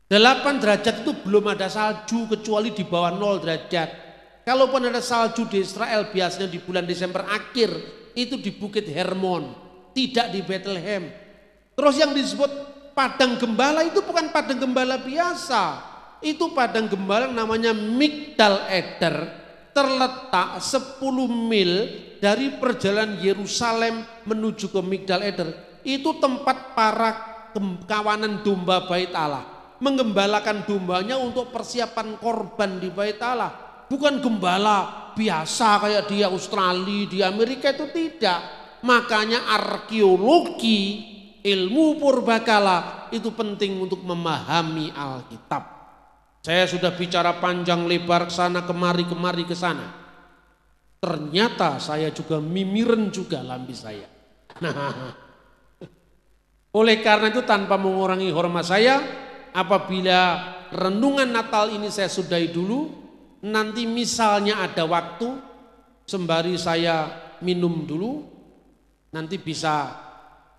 8 derajat itu belum ada salju kecuali di bawah 0 derajat. Kalaupun ada salju di Israel biasanya di bulan Desember akhir itu di Bukit Hermon, tidak di Bethlehem. Terus yang disebut padang gembala itu bukan padang gembala biasa. Itu padang gembala namanya Migdal Eder. Terletak 10 mil dari perjalanan Yerusalem menuju ke Migdal Eder. Itu tempat para kawanan domba Bait Allah menggembalakan dombanya untuk persiapan korban di Bait Allah. Bukan gembala biasa kayak di Australia, di Amerika itu tidak. Makanya arkeologi, ilmu purbakala itu penting untuk memahami Alkitab. Saya sudah bicara panjang lebar ke sana kemari ke sana. Ternyata saya juga mimiren juga lambi saya. Nah, oleh karena itu tanpa mengurangi hormat saya, apabila renungan Natal ini saya sudahi dulu, nanti misalnya ada waktu sembari saya minum dulu, nanti bisa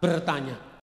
bertanya.